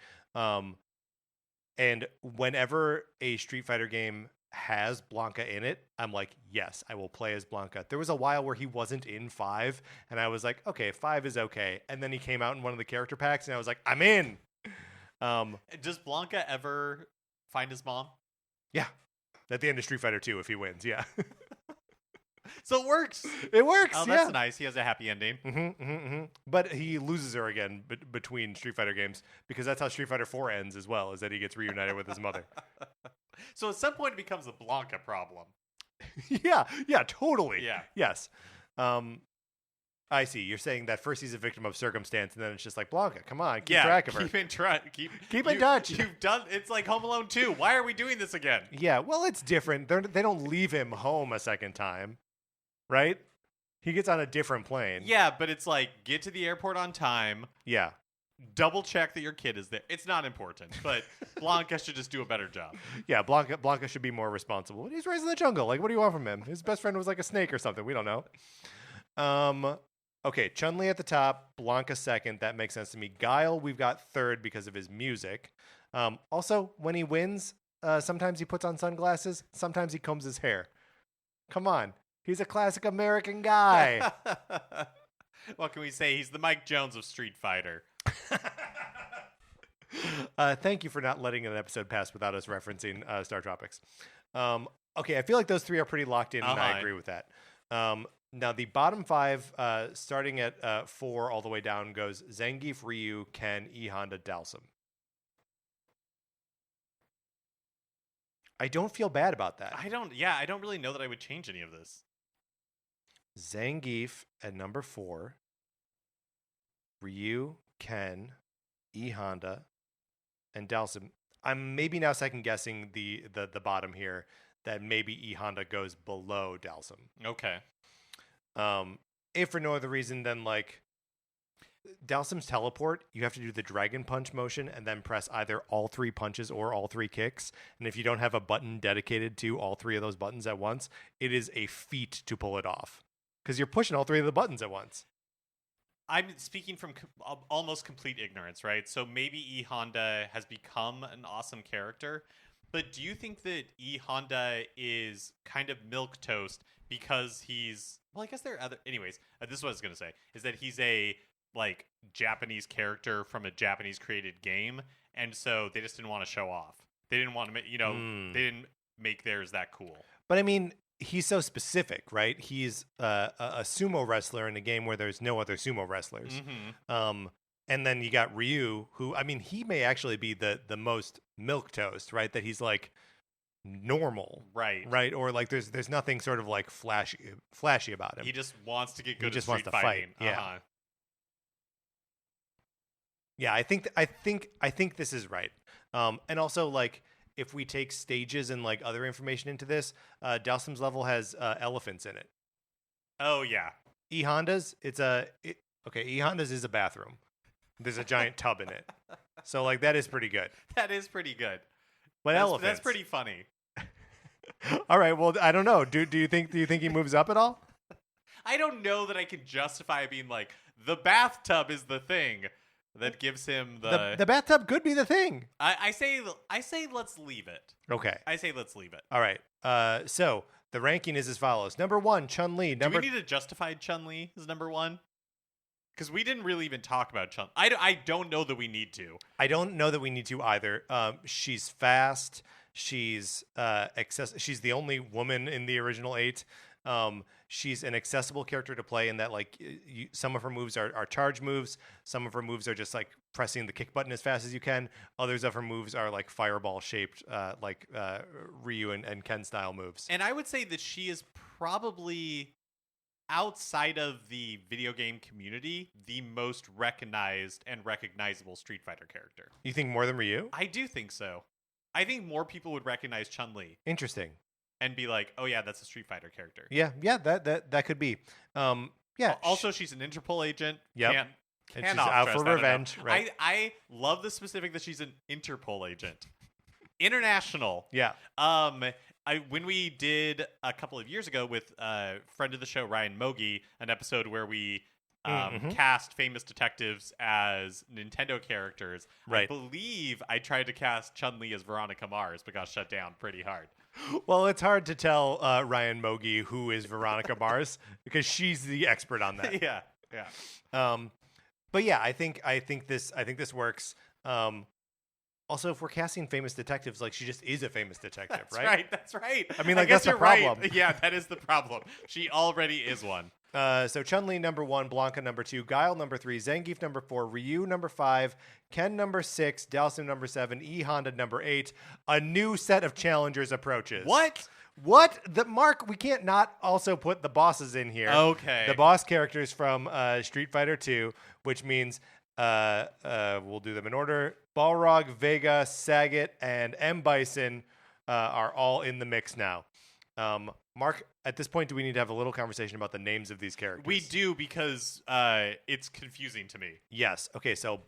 And whenever a Street Fighter game has Blanca in it, I'm like, yes, I will play as Blanca. There was a while where he wasn't in 5, and I was like, okay, 5 is okay. And then he came out in one of the character packs, and I was like, I'm in. Does Blanca ever find his mom? Yeah. At the end of Street Fighter 2, if he wins, yeah. So it works. It works. Oh, that's nice. He has a happy ending. But he loses her again between Street Fighter games, because that's how Street Fighter 4 ends as well, is that he gets reunited with his mother. So at some point it becomes a Blanca problem. Yeah, totally. Yeah. Yes. I see. You're saying that first he's a victim of circumstance, and then it's just like, Blanca, come on, keep track of her. Keep in touch. You've done. It's like Home Alone 2. Why are we doing this again? Yeah, well, it's different. They don't leave him home a second time, right? He gets on a different plane. Yeah, but it's like, get to the airport on time. Yeah. Double check that your kid is there. It's not important, but Blanca should just do a better job. Yeah, Blanca should be more responsible. He's raised in the jungle. Like, what do you want from him? His best friend was like a snake or something. We don't know. Okay, Chun-Li at the top, Blanca second. That makes sense to me. Guile, we've got third because of his music. Also, when he wins, Sometimes he puts on sunglasses. Sometimes he combs his hair. Come on. He's a classic American guy. What can we say? He's the Mike Jones of Street Fighter. Thank you for not letting an episode pass without us referencing Star Tropics. Okay, I feel like those three are pretty locked in, and I agree with that. Now, the bottom five, starting at 4 all the way down, goes Zangief, Ryu, Ken, E Honda, Dalsum. I don't feel bad about that. I don't really know that I would change any of this. Zangief at number 4, Ryu, Ken, E Honda, and Dalsum. I'm maybe now second guessing the bottom here, that maybe E Honda goes below Dalsum. Okay. If for no other reason than like Dalsum's teleport, you have to do the dragon punch motion and then press either all 3 punches or all 3 kicks. And if you don't have a button dedicated to all 3 of those buttons at once, it is a feat to pull it off because you're pushing all 3 of the buttons at once. I'm speaking from almost complete ignorance, right? So maybe E Honda has become an awesome character, but do you think that E Honda is kind of milquetoast because he's, well, I guess there are other, anyways, this is what I was going to say, is that he's a like Japanese character from a Japanese created game, and so they just didn't want to show off. They didn't want to make, they didn't make theirs that cool. But I mean, he's so specific, right? He's a sumo wrestler in a game where there's no other sumo wrestlers. Mm-hmm. And then you got Ryu, who, I mean, he may actually be the most milquetoast, right? That he's like normal, right? Or like there's nothing sort of like flashy about him. He just wants to get good. He just at wants to fighting. fight. Yeah. Yeah, I think this is right. And also, like, if we take stages and like other information into this, Dalsum's level has elephants in it. Oh yeah. E Honda's, E Honda's is a bathroom. There's a giant tub in it, so like that is pretty good. That is pretty good. But elephants, that's pretty funny. All right, well, I don't know. Do you think he moves up at all? I don't know that I can justify being like the bathtub is the thing that gives him the bathtub could be the thing. I say let's leave it. Okay. I say let's leave it. All right. So the ranking is as follows: number 1, Chun-Li. Do we need to justify Chun-Li as number 1? Because we didn't really even talk about Chun. I don't know that we need to. I don't know that we need to either. She's fast. She's she's the only woman in the original 8. She's an accessible character to play in that, like, some of her moves are charge moves. Some of her moves are just like pressing the kick button as fast as you can. Others of her moves are like fireball shaped, like Ryu and Ken style moves. And I would say that she is probably, outside of the video game community, the most recognized and recognizable Street Fighter character. You think more than Ryu? I do think so. I think more people would recognize Chun-Li. Interesting. And be like, oh yeah, that's a Street Fighter character. Yeah, that could be. Yeah. Also, she's an Interpol agent. Yep. And she's out for revenge. Right. I love the specific that she's an Interpol agent. International. Yeah. When we did a couple of years ago with a friend of the show, Ryan Mogi, an episode where we cast famous detectives as Nintendo characters. Right. I believe I tried to cast Chun-Li as Veronica Mars, but got shut down pretty hard. Well, it's hard to tell Ryan Mogi who is Veronica Mars because she's the expert on that. Yeah. But yeah, I think this works. Also, if we're casting famous detectives, like, she just is a famous detective, right? That's right. I mean, like, that's the problem. Right. Yeah, that is the problem. She already is one. So Chun-Li number 1, Blanca number 2, Guile number 3, Zangief number 4, Ryu number 5, Ken number 6, Dalsum number 7, E Honda number 8. A new set of challengers approaches. What? Mark, we can't not also put the bosses in here. Okay. The boss characters from Street Fighter 2, which means we'll do them in order. Balrog, Vega, Sagat, and M. Bison are all in the mix now. Mark, at this point, do we need to have a little conversation about the names of these characters? We do, because it's confusing to me. Yes. Okay, so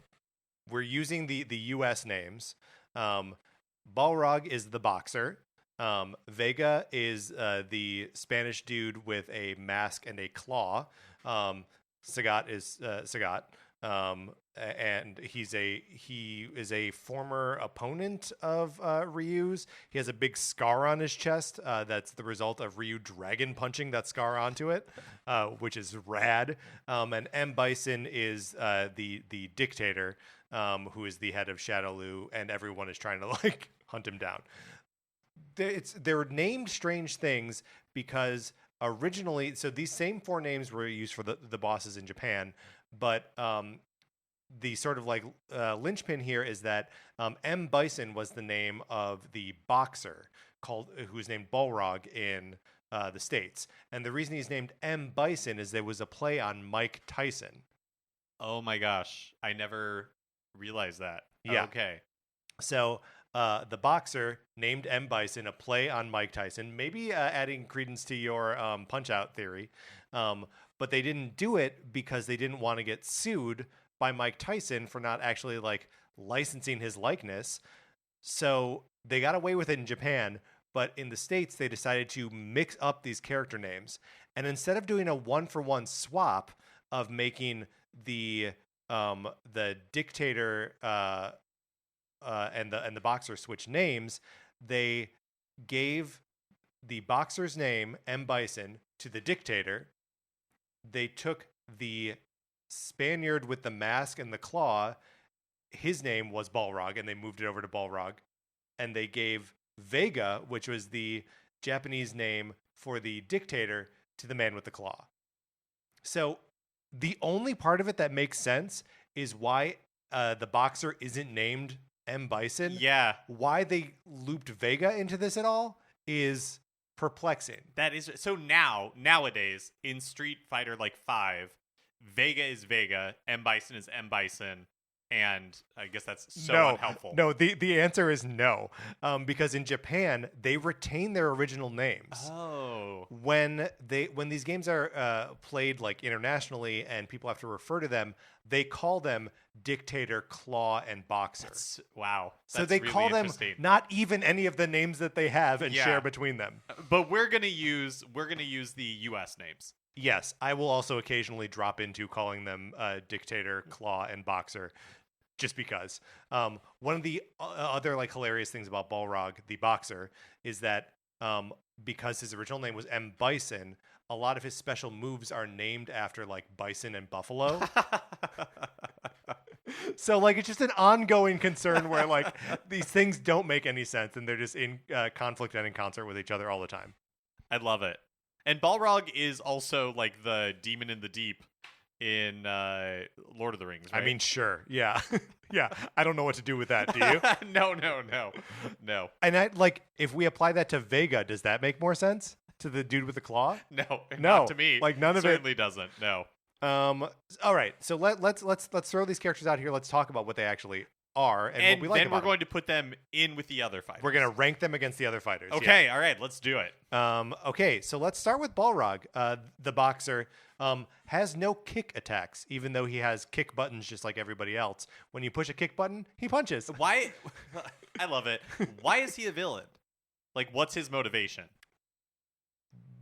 we're using the U.S. names. Balrog is the boxer. Vega is the Spanish dude with a mask and a claw. Sagat is Sagat. and he is a former opponent of Ryu's. He has a big scar on his chest that's the result of Ryu dragon punching that scar onto it, which is rad. And M. Bison is the dictator, who is the head of Shadowloo, and everyone is trying to like hunt him down. They're named strange things because originally, so these same 4 names were used for the bosses in Japan, but the sort of like linchpin here is that M. Bison was the name of the boxer who's named Balrog in the States, and the reason he's named M. Bison is there was a play on Mike Tyson. Oh my gosh, I never realized that. Yeah. Okay. So the boxer named M. Bison, a play on Mike Tyson, maybe adding credence to your Punch-Out theory. But they didn't do it because they didn't want to get sued by Mike Tyson for not actually like licensing his likeness. So they got away with it in Japan, but in the States they decided to mix up these character names. And instead of doing a 1-for-1 swap of making the dictator and the boxer switch names, they gave the boxer's name M. Bison to the dictator. They took the Spaniard with the mask and the claw, his name was Balrog, and they moved it over to Balrog. And they gave Vega, which was the Japanese name for the dictator, to the man with the claw. So the only part of it that makes sense is why the boxer isn't named M. Bison. Yeah. Why they looped Vega into this at all is perplexing. That is so nowadays in Street Fighter like 5, Vega is Vega, M. Bison is M. Bison, and I guess that's so unhelpful. No, the answer is no. Because in Japan, they retain their original names. Oh. When these games are played like internationally and people have to refer to them, they call them Dictator, Claw, and Boxer. Wow. So they really call them not even any of the names that they have and share between them. But we're gonna use the U.S. names. Yes, I will also occasionally drop into calling them Dictator, Claw, and Boxer, just because. One of the other like hilarious things about Balrog, the boxer, is that because his original name was M. Bison, a lot of his special moves are named after like bison and buffalo. So like it's just an ongoing concern where like these things don't make any sense and they're just in conflict and in concert with each other all the time. I love it. And Balrog is also like the demon in the deep in Lord of the Rings, right? I mean, sure. Yeah. Yeah. I don't know what to do with that. Do you? No. And I like if we apply that to Vega, does that make more sense? To the dude with the claw? No. No. Not to me. Like none of it certainly doesn't. No. All right. So let's throw these characters out here. Let's talk about what they actually are and what we like then about we're going them. to put them in with the other fighters. We're going to rank them against the other fighters. Okay, Yeah. all right, let's do it. Okay, so let's start with Balrog. The boxer has no kick attacks, even though he has kick buttons just like everybody else. When you push a kick button, he punches. Why? I love it. Why is he a villain? Like, what's his motivation?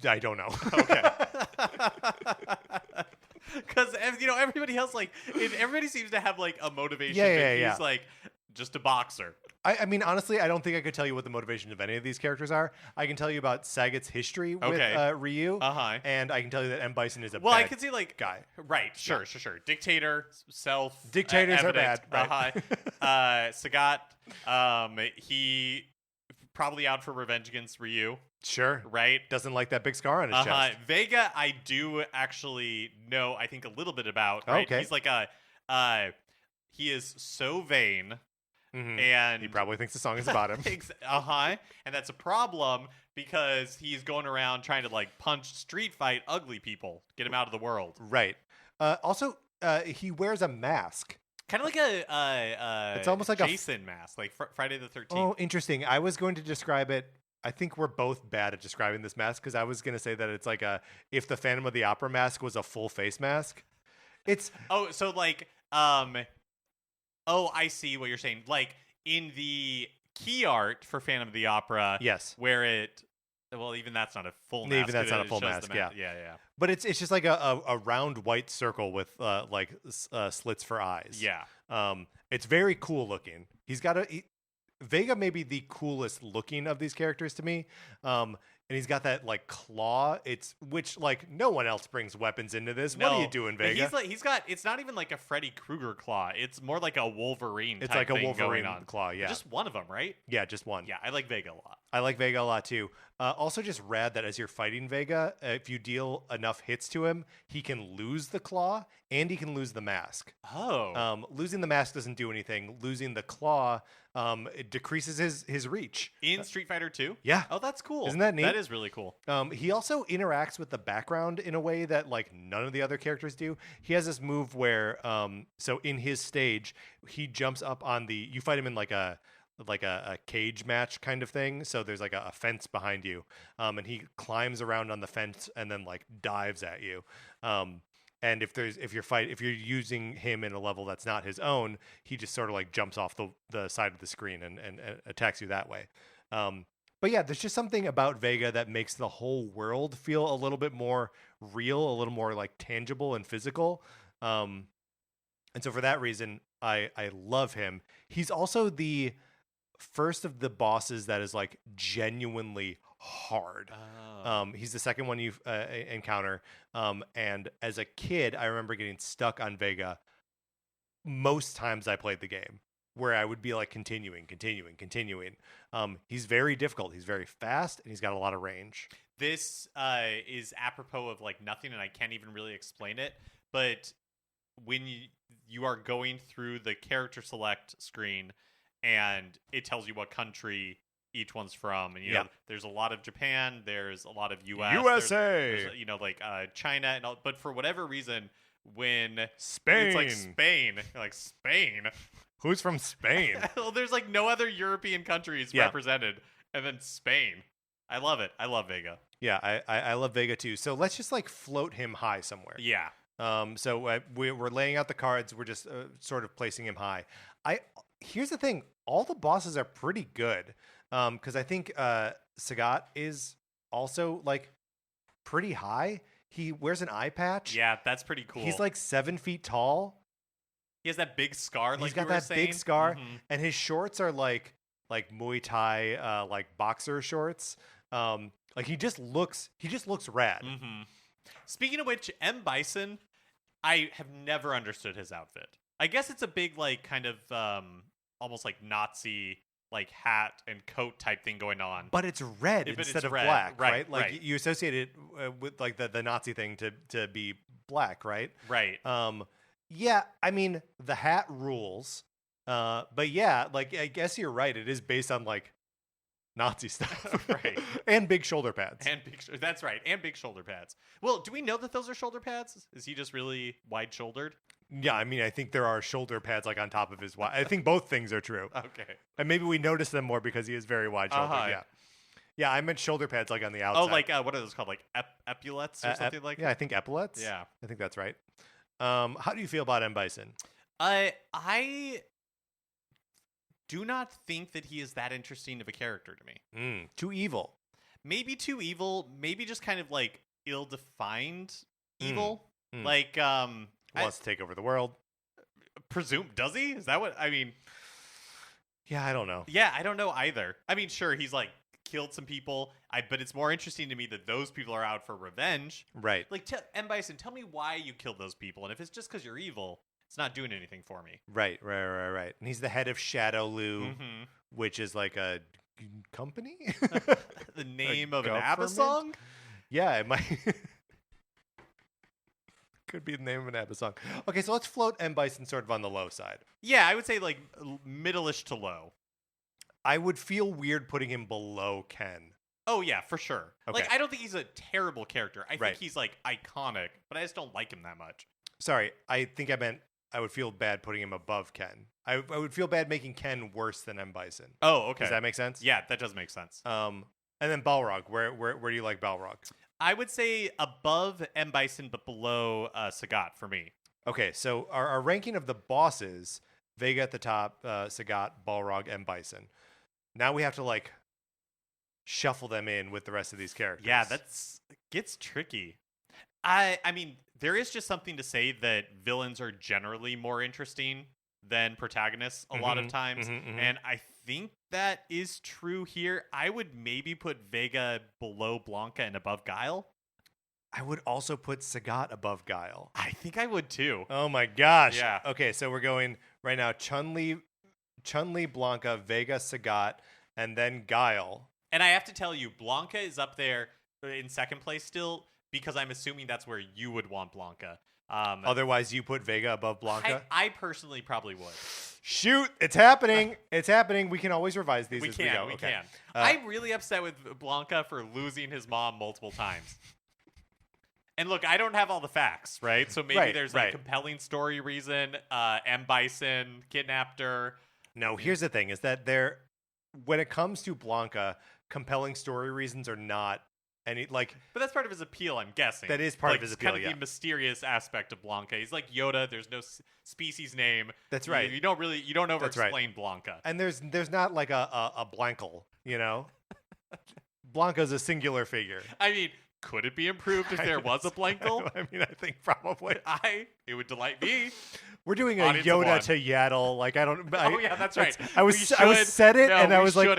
I don't know. Okay. Because everybody else everybody seems to have like a motivation. Yeah. He's like just a boxer. I mean, honestly, I don't think I could tell you what the motivation of any of these characters are. I can tell you about Sagat's history with Ryu, and I can tell you that M. Bison is a bad I can see like guy. Right? Sure. Dictator, Dictators are bad. Right. Sagat, he probably out for revenge against Ryu. Sure. Right? Doesn't like that big scar on his chest. Vega, I do actually know, I think, a little bit about. Right? Okay. He's like he is so vain. Mm-hmm. And he probably thinks the song is about him. And that's a problem because he's going around trying to like punch, street fight ugly people, get him out of the world. Right. Also, he wears a mask. Kind of like it's almost like Jason mask, like Friday the 13th. Oh, interesting. I was going to describe it. I think we're both bad at describing this mask because I was going to say that it's like if the Phantom of the Opera mask was a full face mask. It's so like I see what you're saying. Like in the key art for Phantom of the Opera, yes, where it Well, even that's not a full Even mask. that's not a it full shows mask, the yeah. Yeah. But it's just like a round white circle with slits for eyes. Yeah. It's very cool looking. Vega may be the coolest looking of these characters to me. And he's got that like claw. Which like no one else brings weapons into this. What are you doing, but Vega? he's got. It's not even like a Freddy Krueger claw. It's more like a Wolverine. It's type like a thing Wolverine going on. claw. Yeah, Just one of them, right? yeah, just one. Yeah, I like Vega a lot. I like Vega a lot too. Also, just rad that as you're fighting Vega, if you deal enough hits to him, he can lose the claw and he can lose the mask. Oh. Losing the mask doesn't do anything. Losing the claw, it decreases his reach. In Street Fighter 2? Yeah. Oh, that's cool. Isn't that neat? That is really cool. He also interacts with the background in a way that like none of the other characters do. He has this move where, so in his stage, he jumps up on you fight him in like a cage match kind of thing. So there's like a fence behind you, and he climbs around on the fence and then like dives at you. And if you're using him in a level that's not his own, he just sort of like jumps off the side of the screen and attacks you that way. But yeah, there's just something about Vega that makes the whole world feel a little bit more real, a little more like tangible and physical. And so for that reason, I love him. He's also the first of the bosses that is like genuinely hard. He's the second one you encounter. And as a kid, I remember getting stuck on Vega most times I played the game, where I would be like continuing. He's very difficult. He's very fast, and he's got a lot of range. This is apropos of like nothing, and I can't even really explain it. But when you are going through the character select screen, and it tells you what country each one's from, and you know there's a lot of Japan, there's a lot of USA, there's, like China, and all, but for whatever reason, when Spain, it's like Spain, you're like Spain. Who's from Spain? Well, there's like no other European countries represented, and then Spain. I love it. I love Vega. Yeah, I love Vega too. So let's just like float him high somewhere. Yeah. So we're laying out the cards. We're just sort of placing him high. Here's the thing. All the bosses are pretty good. Because I think Sagat is also like pretty high. He wears an eye patch. Yeah, that's pretty cool. He's like 7 feet tall. He has that big scar. He's got that big scar, and his shorts are like Muay Thai, like boxer shorts. Like he just looks rad. Mm-hmm. Speaking of which, M. Bison, I have never understood his outfit. I guess it's a big like kind of almost like Nazi like hat and coat type thing going on, but it's red instead of black, right? Like you associate it with like the Nazi thing to be black, right? Right. Yeah, I mean the hat rules, but yeah, like I guess you're right. It is based on like Nazi stuff, right? And big shoulder pads. That's right, and big shoulder pads. Well, do we know that those are shoulder pads? Is he just really wide shouldered? Yeah, I mean, I think there are shoulder pads like on top of his I think both things are true. Okay. And maybe we notice them more because he is very wide shouldered. Yeah. Yeah, I meant shoulder pads like on the outside. Oh, like what are those called? Like epaulets or something like that? Yeah, I think epaulets. Yeah. I think that's right. How do you feel about M. Bison? I do not think that he is that interesting of a character to me. Too evil. Maybe too evil. Maybe just kind of like ill-defined evil. Like wants to take over the world. Does he? Is that what I mean? Yeah, I don't know. Yeah, I don't know either. I mean, sure, he's like killed some people. But it's more interesting to me that those people are out for revenge. Right. Like, M. Bison, tell me why you killed those people, and if it's just because you're evil, it's not doing anything for me. Right. And he's the head of Shadowloo, which is like a company. The name of an ABBA song. Yeah, it might. Could be the name of an ABBA song. Okay, so let's float M. Bison sort of on the low side. Yeah, I would say like middle-ish to low. I would feel weird putting him below Ken. Oh, yeah, for sure. Okay. Like, I don't think he's a terrible character. I think he's like iconic, but I just don't like him that much. Sorry, I think I meant I would feel bad putting him above Ken. I would feel bad making Ken worse than M. Bison. Oh, okay. Does that make sense? Yeah, that does make sense. And then Balrog. Where do you like Balrog? I would say above M. Bison, but below Sagat for me. Okay, so our ranking of the bosses, Vega at the top, Sagat, Balrog, M. Bison. Now we have to like shuffle them in with the rest of these characters. Yeah, gets tricky. I mean, there is just something to say that villains are generally more interesting than protagonists a lot of times. And I think that is true here. I would maybe put Vega below Blanca and above Guile. I would also put Sagat above Guile. I think I would too. Oh my gosh. Yeah. Okay, so we're going right now Chun-Li, Blanca, Vega, Sagat, and then Guile. And I have to tell you, Blanca is up there in second place still, because I'm assuming that's where you would want Blanca. Otherwise, you put Vega above Blanca? I personally probably would. Shoot, it's happening. It's happening. We can always revise these as we go. We can. I'm really upset with Blanca for losing his mom multiple times. And look, I don't have all the facts, right? So maybe there's a compelling story reason. M. Bison kidnapped her. No, here's the thing, is that when it comes to Blanca, compelling story reasons are not any, like... But that's part of his appeal, I'm guessing. That is part of his appeal, kind of the mysterious aspect of Blanca. He's like Yoda. There's no species name. That's right. You don't over-explain Blanca. And there's not like a Blankle, you know? Blanca's a singular figure. I mean... Could it be improved if there was a Blankle? I mean, I think probably. It would delight me. We're doing a Yoda to Yaddle. Like, I don't. Oh yeah, that's right. I said it, and I was like,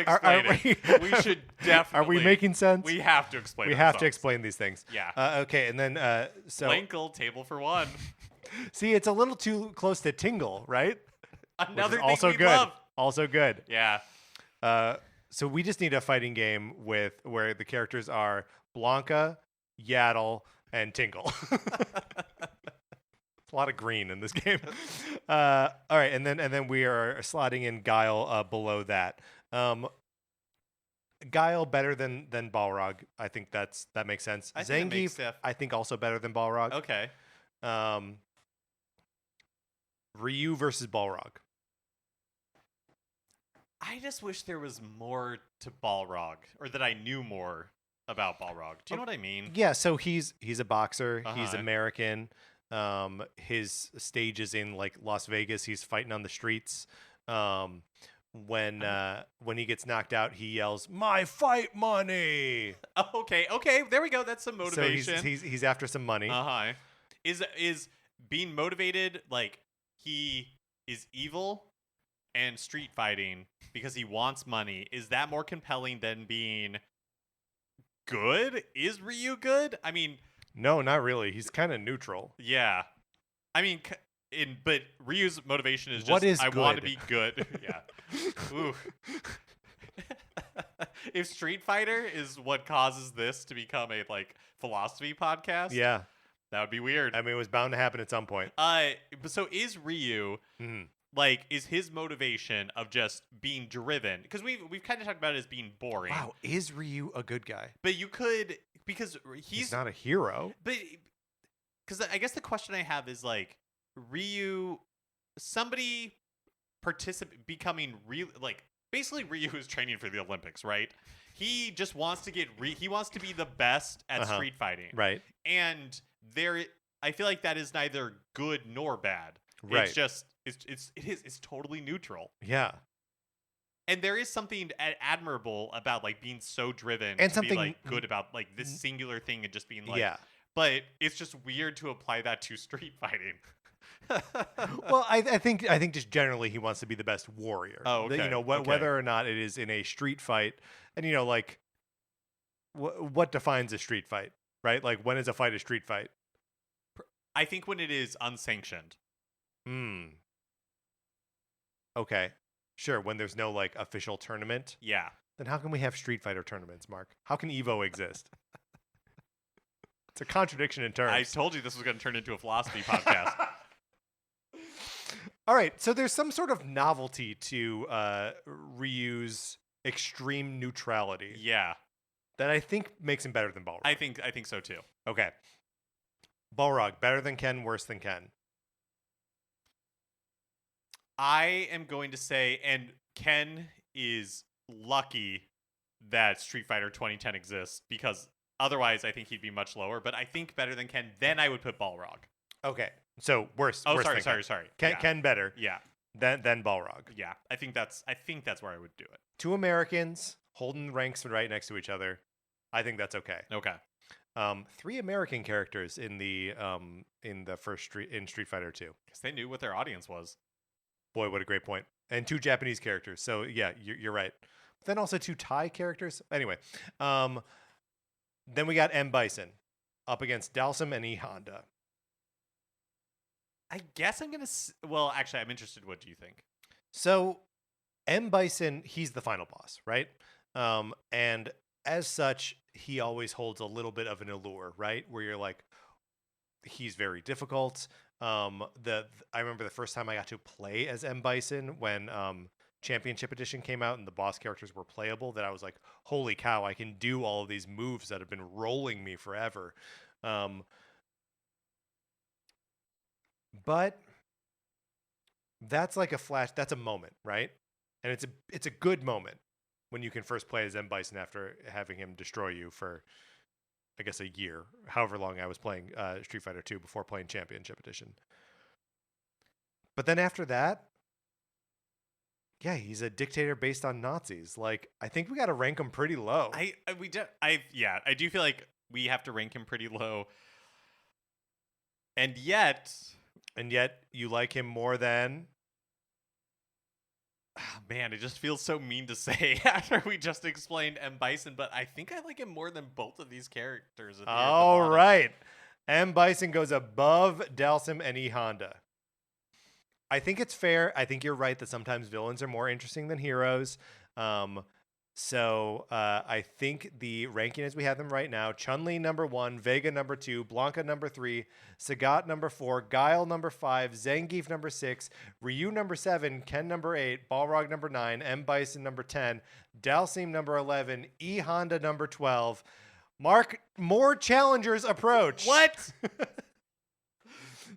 we should definitely. Are we making sense? We have to explain. We have to explain these things. Yeah. Okay, and then so Blankle, table for one. See, it's a little too close to Tingle, right? Another thing also we good. love. Also good. Yeah. So we just need a fighting game where the characters are Blanca, Yaddle, and Tingle. A lot of green in this game. All right, and then we are slotting in Guile below that. Guile better than Balrog. I think that makes sense. Zangief, I think also better than Balrog. Okay. Ryu versus Balrog. I just wish there was more to Balrog, or that I knew more about Balrog. Do you know what I mean? Yeah, so he's a boxer. He's American. His stage is in like Las Vegas. He's fighting on the streets. When he gets knocked out, he yells, "My fight money!" Oh, okay, there we go. That's some motivation. So he's after some money. Is being motivated like he is evil and street fighting because he wants money? Is that more compelling than being good? Is Ryu good? I mean, no, not really. He's kind of neutral. Yeah, I mean, but Ryu's motivation is just I want to be good. Yeah. Ooh. If Street Fighter is what causes this to become a like philosophy podcast, yeah, that would be weird. I mean, it was bound to happen at some point. So is Ryu? Like, is his motivation of just being driven? Because we've kind of talked about it as being boring. Wow, is Ryu a good guy? But you could, because he's not a hero. But because I guess the question I have is like Ryu, somebody becoming real, like basically Ryu is training for the Olympics, right? He just wants to he wants to be the best at street fighting, right? And I feel like that is neither good nor bad. Right. It's just it's totally neutral. Yeah. And there is something admirable about like being so driven and to something be like good about like this singular thing and just being like, yeah. But it's just weird to apply that to street fighting. Well, I think just generally he wants to be the best warrior. Oh, okay. You know, whether or not it is in a street fight, and you know, like what defines a street fight, right? Like when is a fight a street fight? I think when it is unsanctioned. Okay. Sure, when there's no like official tournament. Yeah. Then how can we have Street Fighter tournaments, Mark? How can Evo exist? It's a contradiction in terms. I told you this was going to turn into a philosophy podcast. All right, so there's some sort of novelty to Ryu's extreme neutrality. Yeah. That I think makes him better than Balrog. I think so too. Okay. Balrog, better than Ken, worse than Ken. I am going to say, and Ken is lucky that Street Fighter 2010 exists, because otherwise I think he'd be much lower. But I think better than Ken, then I would put Balrog. Okay, so worse. Oh, worse sorry. Ken better. Yeah. Then Balrog. Yeah, I think that's where I would do it. Two Americans holding ranks right next to each other. I think that's okay. Okay. 3 American characters in the first Street Fighter 2. Because they knew what their audience was. Boy, what a great point. And 2 Japanese characters. So yeah, you're right. But then also 2 Thai characters. Anyway, then we got M Bison up against Dalsum and E Honda. I guess I'm going to... Well, actually, I'm interested. What do you think? So M Bison, he's the final boss, right? And as such, he always holds a little bit of an allure, right? Where you're like, he's very difficult. I remember the first time I got to play as M Bison when Championship Edition came out and the boss characters were playable, that I was like, holy cow, I can do all of these moves that have been rolling me forever. But that's like a flash. That's a moment, right? And it's a good moment when you can first play as M Bison after having him destroy you for, I guess, a year, however long I was playing Street Fighter 2 before playing Championship Edition. But then after that, yeah, he's a dictator based on Nazis. Like, I think we got to rank him pretty low. I do feel like we have to rank him pretty low. And yet you like him more than... Man, it just feels so mean to say after we just explained M. Bison, but I think I like him more than both of these characters. All right. M. Bison goes above Dalsum and E. Honda. I think it's fair. I think you're right that sometimes villains are more interesting than heroes. So I think the ranking as we have them right now: Chun-Li number 1, Vega number 2, Blanca number 3, Sagat number 4, Guile number 5, Zangief number 6, Ryu number 7, Ken number 8, Balrog number 9, M. Bison number 10, Dalsim number 11, E. Honda number 12. Mark, more challengers approach. What?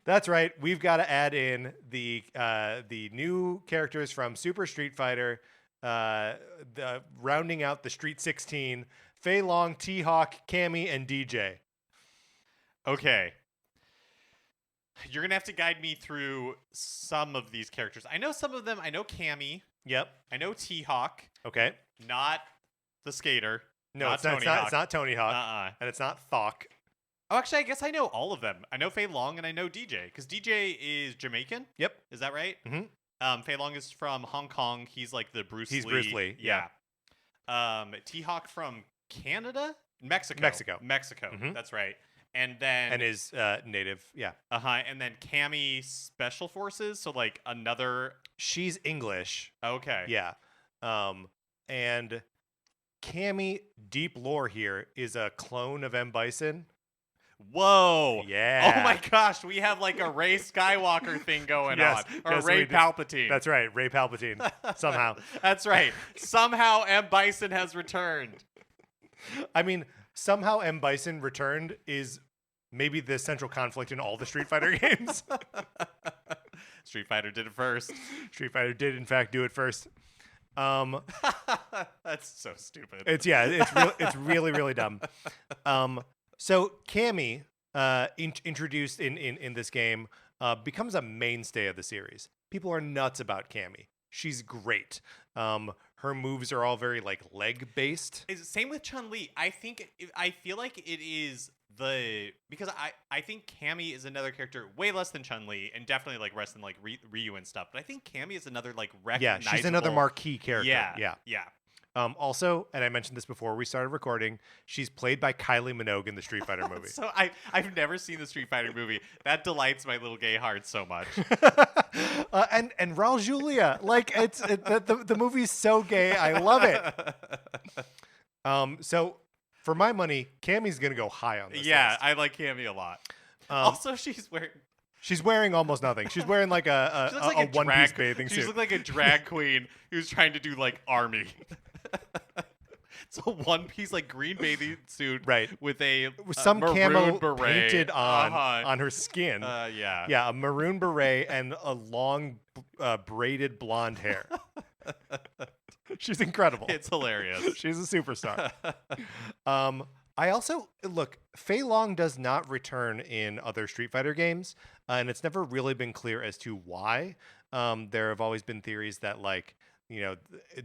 That's right. We've got to add in the new characters from Super Street Fighter. Rounding out the Street 16, Fei Long, T-Hawk, Cammy, and DJ. Okay. You're going to have to guide me through some of these characters. I know some of them. I know Cammy. Yep. I know T-Hawk. Okay. Not the skater. No, it's not Tony Hawk. And it's not Thawk. Oh, actually, I guess I know all of them. I know Fei Long and I know DJ, because DJ is Jamaican. Yep. Is that right? Mm-hmm. Fei Long is from Hong Kong. He's like the Bruce Lee. He's Bruce Lee. Yeah. T-Hawk from Canada? Mexico. Mm-hmm. That's right. And then... And is native. Yeah. Uh-huh. And then Cammy Special Forces. So like another... She's English. Okay. Yeah. And Cammy, deep lore here, is a clone of M. Bison. Whoa. Yeah. Oh my gosh, we have like a Rey Skywalker thing going Yes, on. Or yes, Rey we do. Palpatine. That's right. Ray Palpatine. Somehow. That's right. Somehow M. Bison has returned. I mean, somehow M. Bison returned is maybe the central conflict in all the Street Fighter games. Street Fighter did it first. Street Fighter did, in fact, do it first. That's so stupid. It's really, really dumb. So Cammy, introduced in this game, becomes a mainstay of the series. People are nuts about Cammy. She's great. Her moves are all very like leg based. Same with Chun-Li. I feel like it is because I think Cammy is another character way less than Chun-Li and definitely like less than like Ryu and stuff. But I think Cammy is another like recognizable. Yeah, she's another marquee character. Yeah. Also, and I mentioned this before we started recording, she's played by Kylie Minogue in the Street Fighter movie. So I've never seen the Street Fighter movie. That delights my little gay heart so much. And Raul Julia, like the movie's so gay, I love it. So for my money, Cammy's gonna go high on this. Yeah, list. I like Cammy a lot. Also, she's wearing almost nothing. She's wearing like a one-piece bathing suit. She looks like a drag queen who's trying to do like army. It's a one-piece like green bathing suit, right? With some camo beret painted on her skin. Yeah, a maroon beret and a long braided blonde hair. She's incredible. It's hilarious. She's a superstar. I also look. Fei Long does not return in other Street Fighter games, and it's never really been clear as to why. There have always been theories that like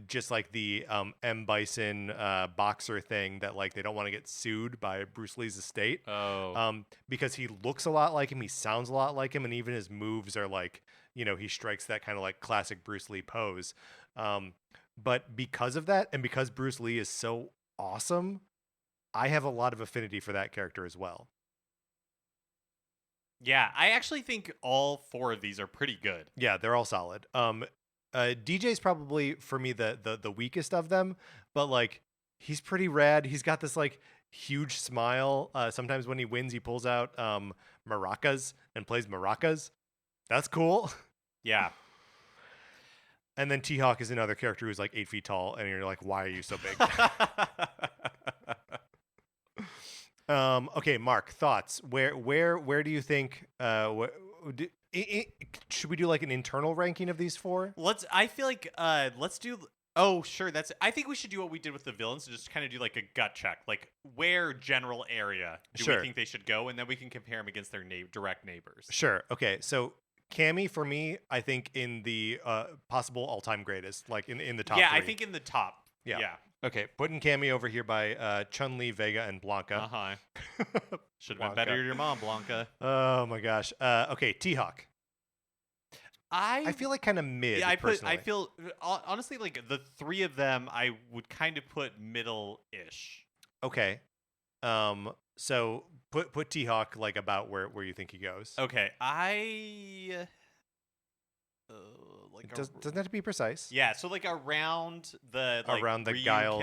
just like the M. Bison boxer thing that like they don't want to get sued by Bruce Lee's estate. Oh. Because he looks a lot like him, he sounds a lot like him, and even his moves are like, he strikes that kind of like classic Bruce Lee pose. But because of that, and because Bruce Lee is so awesome, I have a lot of affinity for that character as well. Yeah, I actually think all 4 of these are pretty good. Yeah, they're all solid. DJ's probably for me the weakest of them, but like he's pretty rad. He's got this like huge smile. Sometimes when he wins, he pulls out maracas and plays maracas. That's cool. Yeah. And then T-Hawk is another character who's like 8 feet tall, and you're like, why are you so big? Okay, Mark, thoughts? Where do you think? Should we do like an internal ranking of these 4? I feel like let's do. Oh, sure. I think we should do what we did with the villains and just kind of do like a gut check, like where general area do we think they should go, and then we can compare them against their direct neighbors. Sure. Okay. So Cammy for me, I think in the possible all-time greatest, like in the top. Yeah, 3. I think in the top. Yeah. Okay, putting Cammy over here by Chun-Li, Vega, and Blanca. Should have been better to your mom, Blanca. Oh my gosh. Okay, T-Hawk. I feel like kind of mid. Yeah, I feel honestly like the 3 of them I would kind of put middle-ish. Okay. So put T-Hawk like about where you think he goes. Okay, doesn't have to be precise. Yeah, so like around the Ryu, Guile.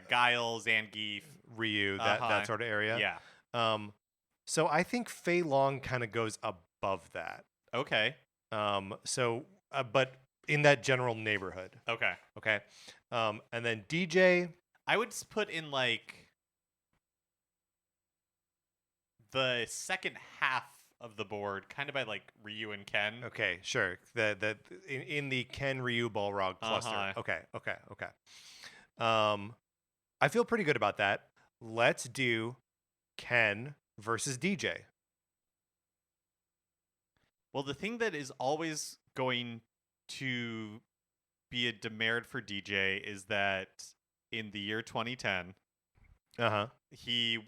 Guile, Zangief, Ryu, that sort of area. Yeah. So I think Fei Long kind of goes above that. Okay. But in that general neighborhood. Okay. Okay. And then DJ, I would put in like the second half of the board, kind of by like Ryu and Ken. Okay, sure. In the Ken Ryu Balrog cluster. Okay. I feel pretty good about that. Let's do Ken versus DJ. Well, the thing that is always going to be a demerit for DJ is that in the year 2010, he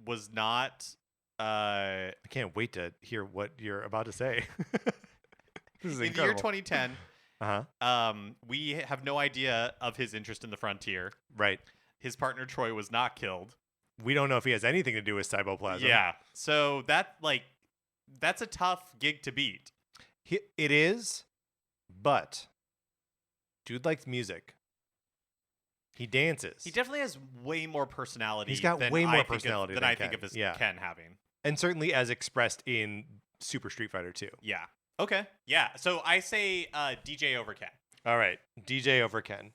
was not. I can't wait to hear what you're about to say. This is incredible. In the year 2010, we have no idea of his interest in the frontier. Right. His partner Troy was not killed. We don't know if he has anything to do with Cyboplasm. Yeah. So that's a tough gig to beat. It is, but dude likes music. He dances. He definitely has way more personality. He's got way more personality than I think of as Ken having. And certainly as expressed in Super Street Fighter 2. Yeah. Okay. Yeah. So I say DJ over Ken. All right. DJ over Ken.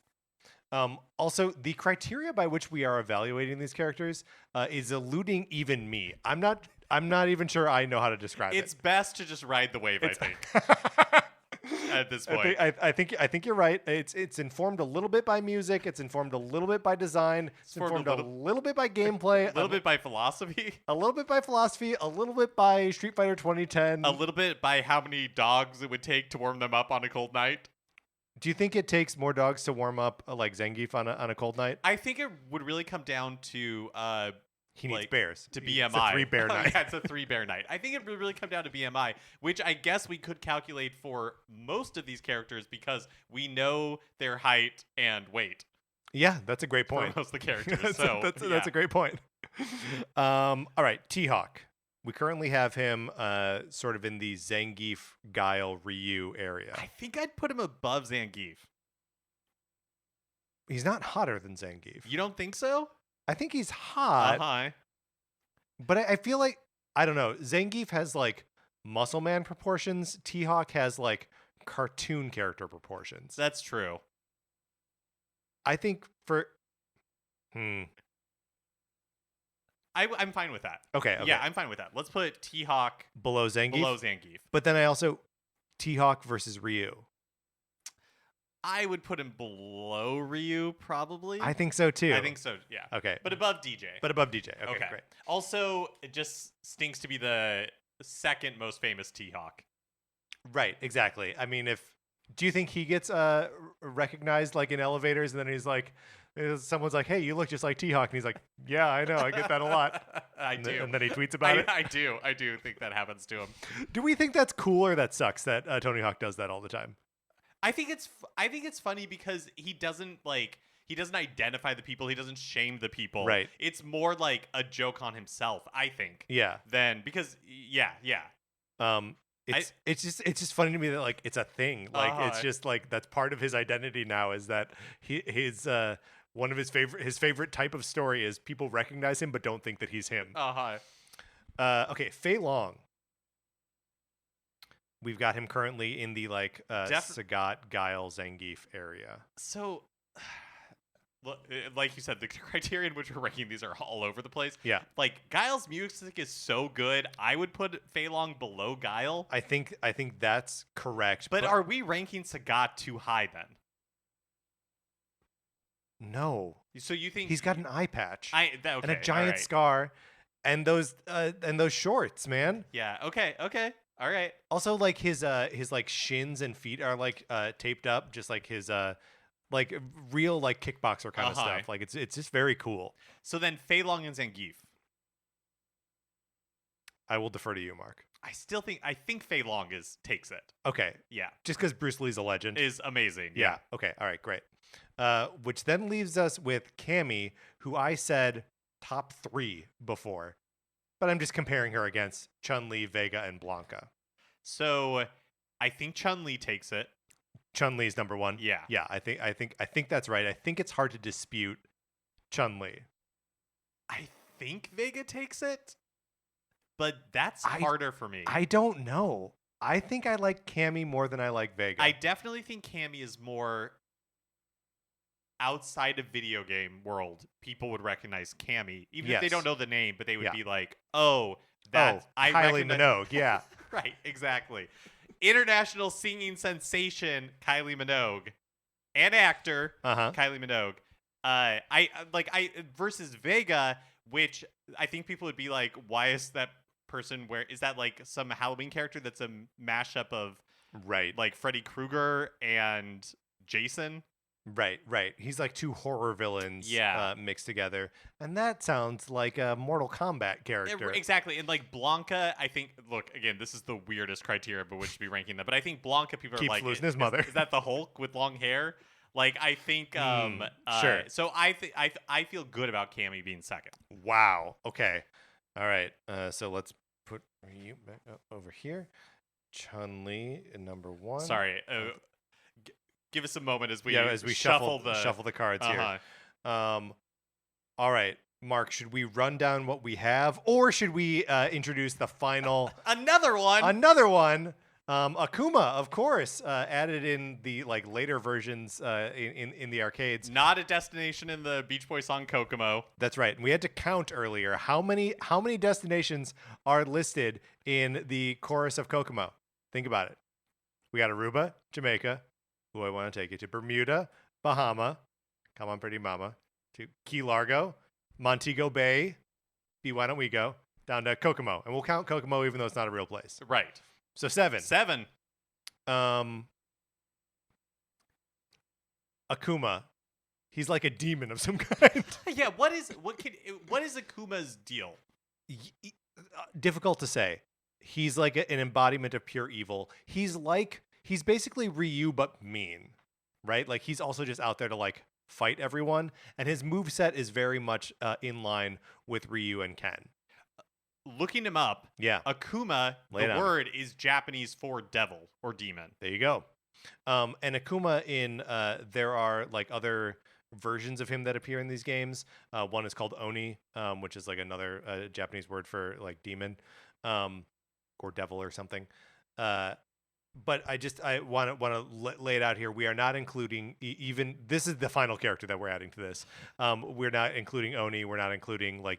Also, the criteria by which we are evaluating these characters is eluding even me. I'm not even sure I know how to describe it. It's best to just ride the wave, I think. At this point, I think you're right. It's informed a little bit by music. It's informed a little bit by design. It's informed a little bit by gameplay. A little bit by philosophy. A little bit by philosophy. A little bit by Street Fighter 2010. A little bit by how many dogs it would take to warm them up on a cold night. Do you think it takes more dogs to warm up like Zangief on a cold night? I think it would really come down to he needs bears. To BMI. It's a 3-bear night. Yeah, it's a 3-bear night. I think it would really come down to BMI, which I guess we could calculate for most of these characters because we know their height and weight. Yeah, that's a great point. For most of the characters. That's a great point. All right, T-Hawk. We currently have him sort of in the Zangief, Guile, Ryu area. I think I'd put him above Zangief. He's not hotter than Zangief. You don't think so? I think he's hot. But I feel like, I don't know, Zangief has like muscle man proportions. T-Hawk has like cartoon character proportions. That's true. I think for... I'm fine with that. Okay. Yeah, I'm fine with that. Let's put T-Hawk below Zangief. But then I also T-Hawk versus Ryu. I would put him below Ryu, probably. I think so too. I think so. Yeah. Okay. But above DJ. Okay, great. Also, it just stinks to be the second most famous T-Hawk. Right. Exactly. I mean, if Do you think he gets recognized like in elevators, and then he's like, someone's like, "Hey, you look just like T-Hawk," and he's like, "Yeah, I know, I get that a lot." I And, do. and then he tweets about it. I do. I do think that happens to him. Do we think that's cool or that sucks that Tony Hawk does that all the time? I think it's funny because he doesn't identify the people. He doesn't shame the people. Right. It's more like a joke on himself, I think. Yeah. Than because yeah. It's just funny to me that like it's a thing. Like it's Uh-huh. just like that's part of his identity now is that his one of his favorite type of story is people recognize him but don't think that he's him. Okay, Fei Long. We've got him currently in the like Sagat, Guile, Zangief area. So like you said, the criteria in which we're ranking these are all over the place. Yeah. Like Guile's music is so good, I would put Fei Long below Guile. I think that's correct. But are we ranking Sagat too high then? No. So you think He's got an eye patch and a giant scar and those shorts, man. Yeah. Okay. All right. Also, like his like shins and feet are like taped up, just like his like real like kickboxer kind of stuff. Like it's just very cool. So then Fei Long and Zangief. I will defer to you, Mark. I think Fei Long takes it. Okay. Yeah. Just because Bruce Lee's a legend. Is amazing. Yeah. Okay. All right. Great. Which then leaves us with Cammy, who I said top 3 before, but I'm just comparing her against Chun-Li, Vega, and Blanca. So I think Chun-Li takes it. Chun-Li's number 1. Yeah. Yeah. I think that's right. I think it's hard to dispute Chun-Li. I think Vega takes it, but that's harder for me. I don't know. I think I like Cammy more than I like Vega. I definitely think Cammy is more outside of video game world. People would recognize Cammy, even if they don't know the name, but they would be like, "Oh, that's Kylie Minogue." Yeah, right, exactly. International singing sensation Kylie Minogue, and actor Kylie Minogue. I versus Vega, which I think people would be like, "Why is that person is that like some Halloween character that's a mashup of like Freddy Krueger and Jason?" Right. He's like 2 horror villains mixed together. And that sounds like a Mortal Kombat character. Exactly. And like Blanca, I think, look, again, this is the weirdest criteria by which to be ranking them. But I think Blanca, people Keeps are like, losing his mother. Is that the Hulk with long hair? Like, I think, sure. So I feel good about Cammy being second. Wow. Okay. All right. So let's put you back up over here. Chun-Li in number 1. Sorry. Give us a moment as we shuffle the cards here. All right, Mark, should we run down what we have, or should we introduce the final another one? Akuma, of course, added in the like later versions in the arcades. Not a destination in the Beach Boy song Kokomo. That's right. And we had to count earlier how many destinations are listed in the chorus of Kokomo. Think about it. We got Aruba, Jamaica. Who I want to take you to Bermuda, Bahama, come on, pretty mama, to Key Largo, Montego Bay, why don't we go down to Kokomo, and we'll count Kokomo even though it's not a real place. Right. So 7. Akuma, he's like a demon of some kind. Yeah. What is Akuma's deal? Difficult to say. He's like an embodiment of pure evil. He's basically Ryu, but mean, right? Like, he's also just out there to, like, fight everyone. And his moveset is very much in line with Ryu and Ken. Looking him up, Akuma, the word is Japanese for devil or demon. There you go. And Akuma there are, like, other versions of him that appear in these games. One is called Oni, which is, like, another Japanese word for, like, demon or devil or something. But I want to lay it out here. We are not including even this is the final character that we're adding to this. We're not including Oni. We're not including like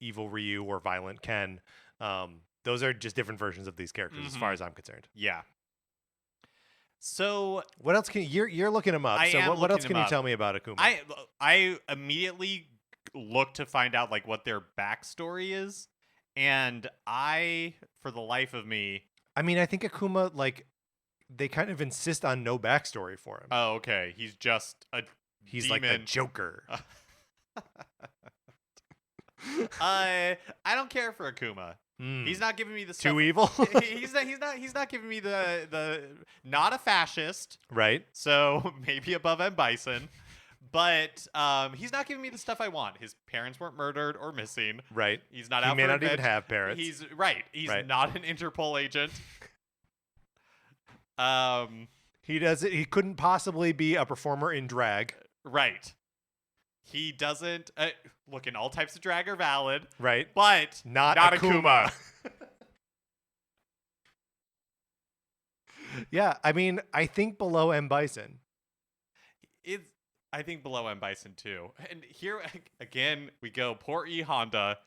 evil Ryu or violent Ken. Those are just different versions of these characters, as far as I'm concerned. Yeah. So what else can you're looking him up? What else can you tell me about Akuma? I immediately look to find out like what their backstory is, and for the life of me. I mean, I think Akuma, like, they kind of insist on no backstory for him. Oh, okay. He's just a He's demon. like the Joker. I don't care for Akuma. He's not giving me the stuff. Too evil. He's not giving me the not a fascist. Right. So maybe above M. Bison. But he's not giving me the stuff I want. His parents weren't murdered or missing. Right. He's not He out may for not even revenge. have parents. He's right. He's Right. not an Interpol agent. He does it. He couldn't possibly be a performer in drag. Right. He doesn't look in all types of drag are valid. Right. But Not Akuma. Yeah. I mean, I think below M. Bison. I think below M. Bison too. And here again we go. Poor E. Honda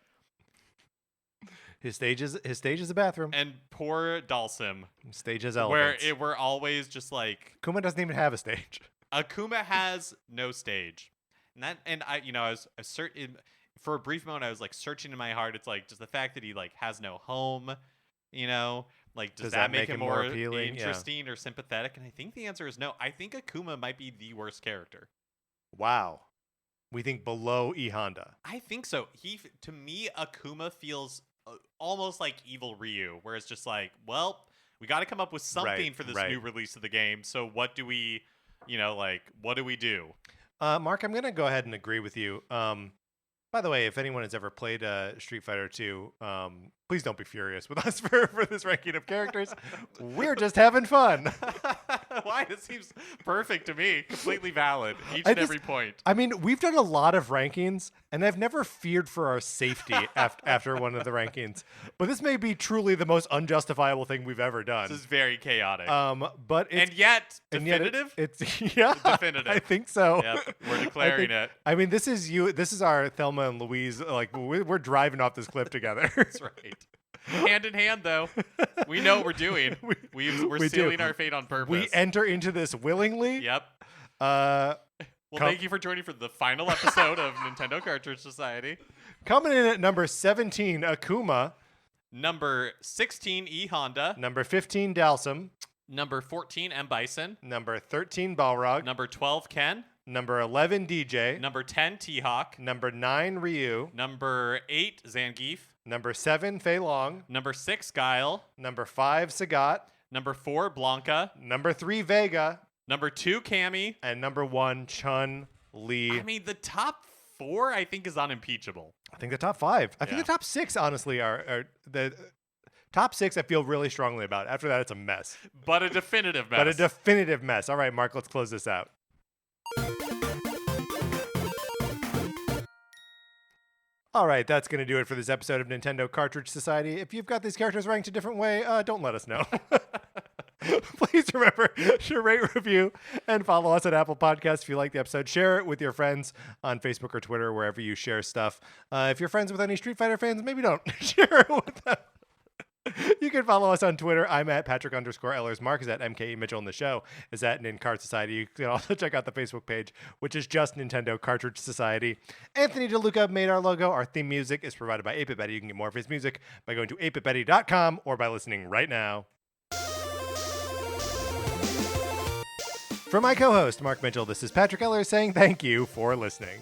His stage is a bathroom. and poor Dalsim. Stage is Where elephants. we're always just like Kuma doesn't even have a stage. Akuma has no stage. And I was certain for a brief moment I was like searching in my heart. It's like just the fact that he like has no home, like does that make him more appealing? interesting or sympathetic? And I think the answer is no. I think Akuma might be the worst character. Wow. We think below E. Honda. I think so. To me, Akuma feels almost like evil Ryu, where it's just like, well, we got to come up with something for this new release of the game. So what do we, what do we do? Mark, I'm going to go ahead and agree with you. By the way, if anyone has ever played Street Fighter 2, please don't be furious with us for this ranking of characters. We're just having fun. Why? This seems perfect to me. Completely valid. Each and every point. I mean, we've done a lot of rankings, and I've never feared for our safety after one of the rankings. But this may be truly the most unjustifiable thing we've ever done. This is very chaotic. But it's, and yet definitive. It's definitive. I think so. Yep, we're declaring it. I mean, this is you. This is our Thelma and Louise. Like we're driving off this cliff together. That's right. Hand in hand, though. We know what we're doing. We're sealing our fate on purpose. We enter into this willingly. Yep. Thank you for joining for the final episode of Nintendo Cartridge Society. Coming in at number 17, Akuma. Number 16, E. Honda. Number 15, Dalsum. Number 14, M. Bison. Number 13, Balrog. Number 12, Ken. Number 11, DJ. Number 10, T-Hawk. Number 9, Ryu. Number 8, Zangief. Number 7, Fei Long. Number 6, Guile. Number 5, Sagat. Number 4, Blanca. Number 3, Vega. Number 2, Cammy. And number 1, Chun-Li. I mean, the top 4, I think, is unimpeachable. I think the top 5. I think the top 6, honestly, are the top 6 I feel really strongly about. After that, it's a mess. But a definitive mess. All right, Mark, let's close this out. All right, that's going to do it for this episode of Nintendo Cartridge Society. If you've got these characters ranked a different way, don't let us know. Please remember to rate, review, and follow us at Apple Podcasts. If you like the episode, share it with your friends on Facebook or Twitter, wherever you share stuff. If you're friends with any Street Fighter fans, maybe don't share it with them. You can follow us on Twitter. I'm at Patrick_Ellers. Mark is at MKE Mitchell, and the show is at Nincart Society. You can also check out the Facebook page, which is just Nintendo Cartridge Society. Anthony DeLuca made our logo. Our theme music is provided by 8-Bit Betty. You can get more of his music by going to 8bitbetty.com or by listening right now. For my co-host, Mark Mitchell, this is Patrick Ellers saying thank you for listening.